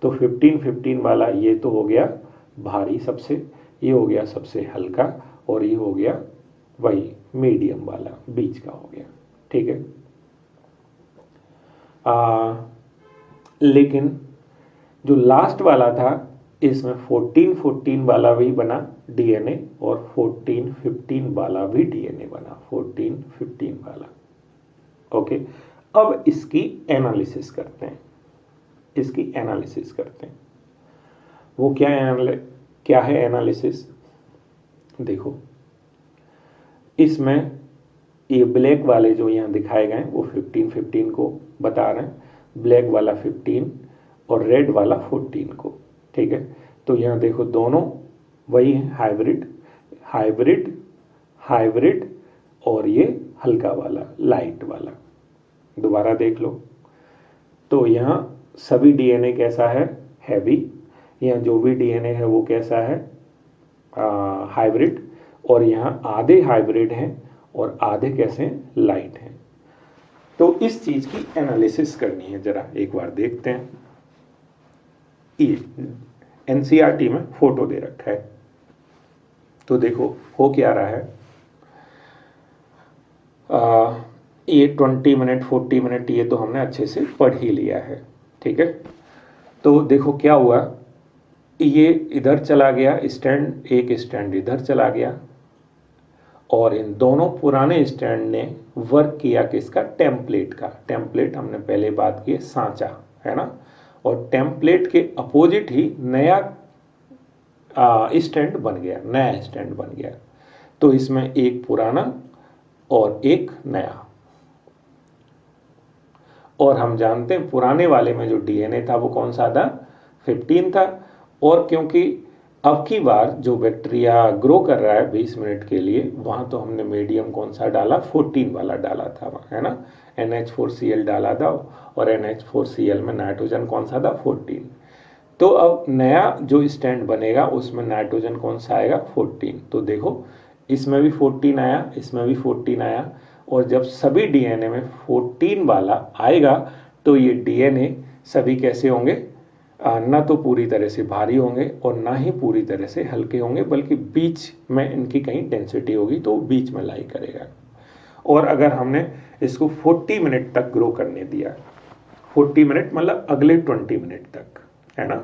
तो 15 वाला ये तो हो गया भारी सबसे, ये हो गया सबसे हल्का, और ये हो गया वही मीडियम वाला, बीच का हो गया, ठीक है। लेकिन जो लास्ट वाला था, इसमें 14 वाला भी बना डीएनए, और 14 वाला भी डीएनए बना, 14 वाला, ओके। अब इसकी एनालिसिस करते हैं, इसकी एनालिसिस करते हैं। वो क्या है एनालिसिस? देखो, इसमें ये ब्लैक वाले जो यहाँ दिखाए गए वो 15 को बता रहे हैं, ब्लैक वाला 15 और रेड वाला 14 को, ठीक है। तो यहाँ देखो दोनों वही है, हाइब्रिड हाइब्रिड हाइब्रिड, और ये हल्का वाला लाइट वाला। दोबारा देख लो, तो यहाँ सभी डीएनए कैसा है? हैवी। यहाँ जो भी डीएनए है वो कैसा है? हाइब्रिड। और यहाँ आधे हाइब्रिड हैं और आधे कैसे हैं? लाइट हैं। तो इस चीज की एनालिसिस करनी है, जरा एक बार देखते हैं। ये एनसीईआरटी में फोटो दे रखा है, तो देखो हो क्या रहा है। ये 20 मिनट 40 मिनट ये तो हमने अच्छे से पढ़ ही लिया है, ठीक है। तो देखो क्या हुआ, ये इधर चला गया स्टैंड, एक स्टैंड इधर चला गया, और इन दोनों पुराने स्टैंड ने वर्क किया किसका? टेम्पलेट का। टेम्पलेट हमने पहले बात की, सांचा है ना, और टेम्पलेट के अपोजिट ही नया स्टैंड बन गया, नया स्टैंड बन गया। तो इसमें एक पुराना और एक नया, और हम जानते हैं पुराने वाले में जो डीएनए था वो कौन सा था, 15 था। और क्योंकि अब की बार जो बैक्टीरिया ग्रो कर रहा है 20 मिनट के लिए, वहां तो हमने मीडियम कौन सा डाला, 14 वाला डाला था, है ना, NH4Cl डाला था, और NH4Cl में नाइट्रोजन कौन सा था, 14। तो अब नया जो स्टैंड बनेगा उसमें नाइट्रोजन कौन सा आएगा, 14। तो देखो इसमें भी 14 आया, इसमें भी 14 आया, और जब सभी डीएनए में 14 वाला आएगा तो ये डीएनए सभी कैसे होंगे, ना तो पूरी तरह से भारी होंगे और ना ही पूरी तरह से हल्के होंगे, बल्कि बीच में इनकी कहीं डेंसिटी होगी, तो बीच में लाई करेगा। और अगर हमने इसको 40 मिनट तक ग्रो करने दिया, 40 मिनट मतलब अगले 20 मिनट तक, है ना,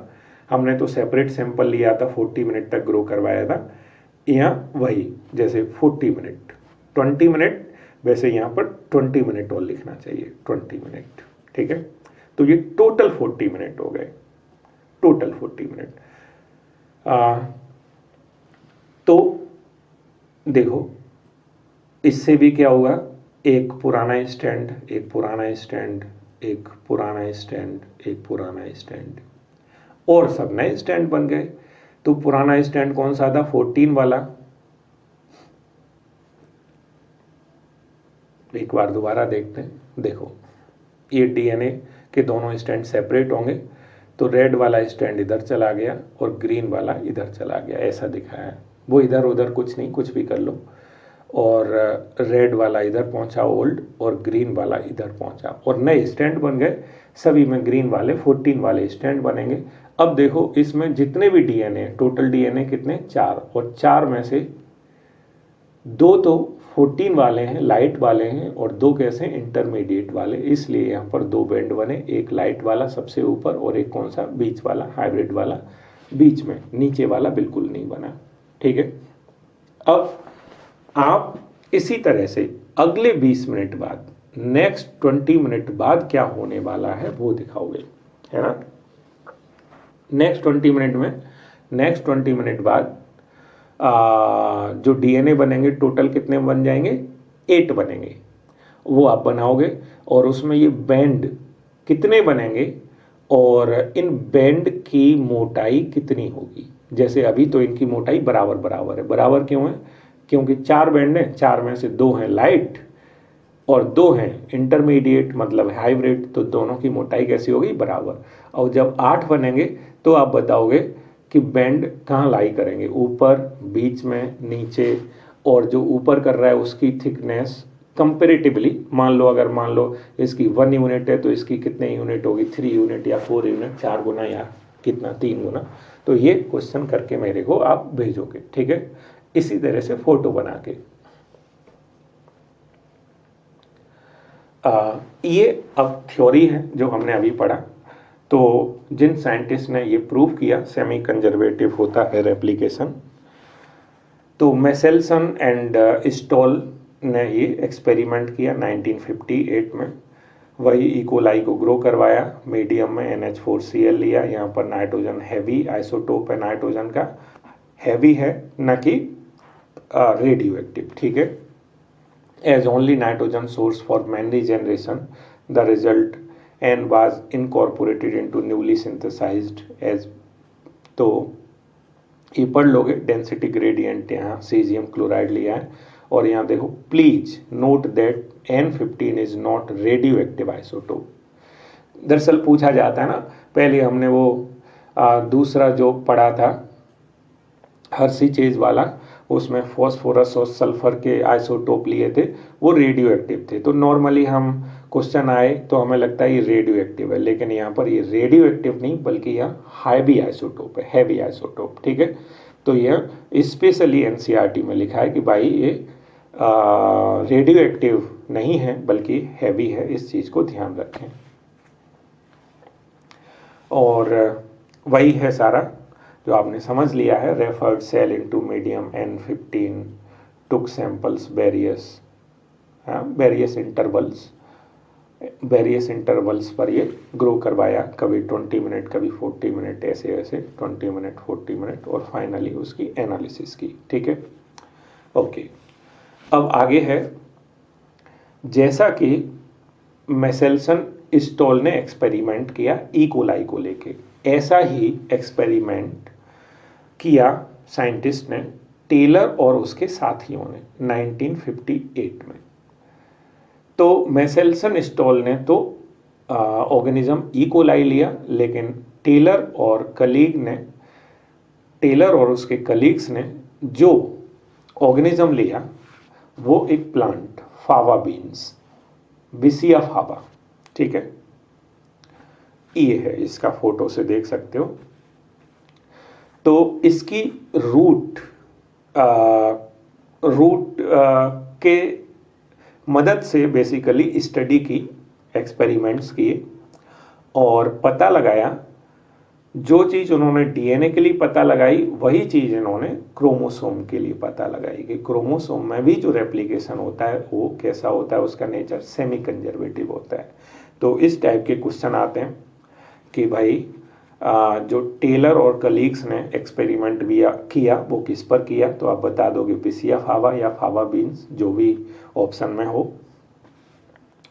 हमने तो सेपरेट सैंपल लिया था, 40 मिनट तक ग्रो करवाया था, यहाँ वही जैसे 40 मिनट, 20 मिनट, वैसे यहाँ पर 20 मिनट और लिखना चाहिए, 20 मिनट, ठीक है। तो ये टोटल 40 मिनट हो गए, टोटल 40 मिनट। तो देखो इससे भी क्या होगा, एक पुराना स्टैंड, एक पुराना स्टैंड, एक पुराना स्टैंड, एक पुराना स्टैंड, और सब नए स्टैंड बन गए। तो पुराना स्टैंड कौन सा था, 14 वाला। एक बार दोबारा देखते हैं, देखो ये डीएनए के दोनों स्टैंड सेपरेट होंगे, तो रेड वाला स्टैंड इधर चला गया और ग्रीन वाला इधर चला गया, ऐसा दिखाया है। वो इधर उधर कुछ नहीं, कुछ भी कर लो, और रेड वाला इधर पहुंचा ओल्ड, और ग्रीन वाला इधर पहुंचा, और नए स्टैंड बन गए। सभी में ग्रीन वाले 14 वाले स्टैंड बनेंगे। अब देखो इसमें जितने भी डीएनए, टोटल डीएनए कितने, 4, और 4 में से 2 तो 14 वाले हैं, लाइट वाले हैं, और 2 कैसे, इंटरमीडिएट वाले, इसलिए यहाँ पर 2 बैंड बने, एक लाइट वाला सबसे ऊपर और एक कौन सा, बीच वाला, हाइब्रिड वाला बीच में, नीचे वाला बिल्कुल नहीं बना, ठीक है। अब आप इसी तरह से अगले 20 मिनट बाद, नेक्स्ट 20 मिनट बाद क्या होने वाला है वो दिखाओगे, है ना। नेक्स्ट 20 मिनट में, नेक्स्ट 20 मिनट बाद जो डीएनए बनेंगे टोटल कितने बन जाएंगे, 8 बनेंगे, वो आप बनाओगे। और उसमें ये बैंड कितने बनेंगे और इन बैंड की मोटाई कितनी होगी। जैसे अभी तो इनकी मोटाई बराबर बराबर है, बराबर क्यों है, क्योंकि 4 बैंड हैं, 4 में से 2 हैं लाइट और 2 हैं इंटरमीडिएट मतलब हाइब्रिड, तो दोनों की मोटाई कैसी होगी, बराबर। और जब 8 बनेंगे तो आप बताओगे कि बैंड कहाँ लाई करेंगे, ऊपर, बीच में, नीचे, और जो ऊपर कर रहा है उसकी थिकनेस कंपेरेटिवली, मान लो अगर मान लो इसकी 1 यूनिट है तो इसकी कितने यूनिट होगी, 3 यूनिट या 4 यूनिट, 4 गुना या कितना, 3 गुना। तो ये क्वेश्चन करके मेरे को आप भेजोगे, ठीक है, इसी तरह से फोटो बना के। ये अब थ्योरी है जो हमने अभी पढ़ा। तो जिन साइंटिस्ट ने ये प्रूव किया सेमी कंजर्वेटिव होता है रेप्लिकेशन, तो मेसेल्सन एंड स्टॉल ने ये एक्सपेरिमेंट किया 1958 में। वही इकोलाई को ग्रो करवाया, मीडियम में NH4Cl लिया, यहाँ पर नाइट्रोजन हैवी आइसोटोप है, नाइट्रोजन का हैवी है, न कि रेडियो एक्टिव, ठीक है। As only nitrogen source for many generation the result N was incorporated into newly synthesized as, तो ये पढ़ लोगे, डेंसिटी ग्रेडियंट यहाँ सीजियम क्लोराइड लिया है। और यहाँ देखो, please note that N15 is not radio active isotope. दरअसल पूछा जाता है ना, पहले हमने वो दूसरा जो पढ़ा था हर्सी चेज वाला, उसमें फॉस्फोरस और सल्फर के आइसोटोप लिए थे, वो रेडियो एक्टिव थे। तो नॉर्मली हम क्वेश्चन आए तो हमें लगता है ये रेडियो एक्टिव है, लेकिन यहाँ पर ये रेडियो एक्टिव नहीं बल्कि यहाँ हैवी आइसोटोप है, हैवी आइसोटोप, ठीक है। तो यह स्पेशली एनसीईआरटी में लिखा है कि भाई ये रेडियो एक्टिव नहीं है बल्कि हैवी है, इस चीज को ध्यान रखें। और वही है सारा जो आपने समझ लिया है। Referred cell into medium N15 took samples various intervals पर ये ग्रो करवाया, कभी 20 मिनट, कभी 40 मिनट, ऐसे ऐसे 20 मिनट, 40 मिनट, और फाइनली उसकी एनालिसिस की, ठीक है। ओके, अब आगे है, जैसा कि मेसेल्सन स्टॉल ने एक्सपेरिमेंट किया ई कोलाई को लेके। ऐसा ही एक्सपेरिमेंट किया साइंटिस्ट ने, टेलर और उसके साथियों ने 1958 में। तो मेसेल्सन स्टॉल ने तो ऑर्गेनिज्म ई कोलाई लिया, लेकिन टेलर और उसके कलीग्स ने जो ऑर्गेनिज्म लिया वो एक प्लांट, फावा बीन्स, विसिया फावा। ठीक है, ये है, इसका फोटो से देख सकते हो। तो इसकी रूट के मदद से बेसिकली स्टडी की, एक्सपेरिमेंट्स किए और पता लगाया, जो चीज उन्होंने डीएनए के लिए पता लगाई वही चीज इन्होंने क्रोमोसोम के लिए पता लगाई कि क्रोमोसोम में भी जो रेप्लिकेशन होता है वो कैसा होता है, उसका नेचर सेमी कंजर्वेटिव होता है। तो इस टाइप के क्वेश्चन आते हैं कि भाई जो टेलर और कलीग्स ने एक्सपेरिमेंट भी किया वो किस पर किया, तो आप बता दोगे विसिया फावा या फावा बीन्स, जो भी ऑप्शन में हो।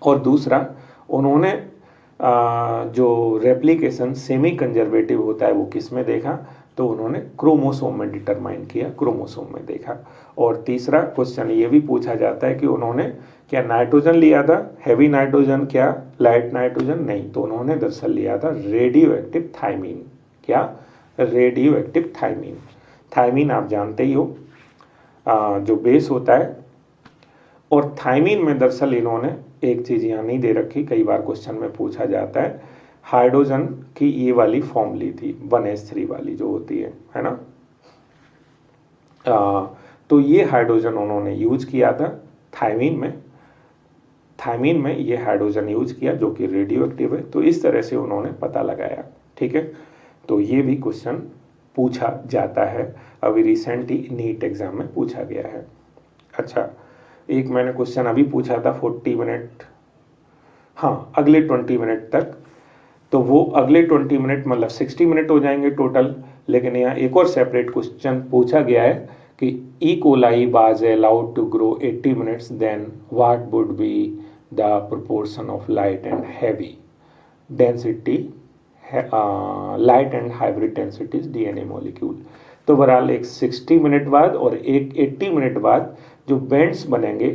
और दूसरा, उन्होंने जो रेप्लिकेशन सेमी कंजर्वेटिव होता है वो किस में देखा, तो उन्होंने क्रोमोसोम में डिटरमाइन किया, क्रोमोसोम में देखा। और तीसरा क्वेश्चन ये भी पूछा जाता है कि उन्होंने क्या नाइट्रोजन लिया था, हैवी नाइट्रोजन, क्या लाइट नाइट्रोजन? नहीं, तो उन्होंने दरअसल लिया था रेडियो एक्टिव थायमीन। क्या? Radio active thymine. थायमीन आप जानते ही हो, जो बेस होता है। और थायमीन में दरअसल इन्होंने एक चीज यहां नहीं दे रखी, कई बार क्वेश्चन में पूछा जाता है, हाइड्रोजन की ये वाली फॉर्म ली थी, 1s3 वाली जो होती है ना। तो ये हाइड्रोजन उन्होंने यूज किया था थायमीन में ये हाइड्रोजन यूज किया जो कि रेडियो एक्टिव है। तो इस तरह से उन्होंने पता लगाया। ठीक है, तो ये भी क्वेश्चन पूछा जाता है, अभी रिसेंट ही नीट एग्जाम में पूछा गया है। अच्छा, एक मैंने क्वेश्चन अभी पूछा था 40 मिनट, हाँ अगले 20 मिनट तक, तो वो अगले 20 मिनट मतलब 60 मिनट हो जाएंगे टोटल। लेकिन यहाँ एक और सेपरेट क्वेश्चन पूछा गया है कि E coli was allowed to grow 80 minutes, then what would be the proportion of light and heavy density, light and hybrid densities DNA molecule. तो बहरहाल एक 60 मिनट बाद और एक 80 मिनट बाद जो बैंड्स बनेंगे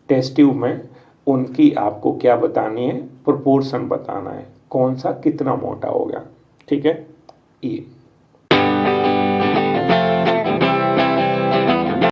टेस्ट ट्यूब में, उनकी आपको क्या बतानी है, प्रोपोर्शन बताना है, कौन सा कितना मोटा होगा। ठीक है, ये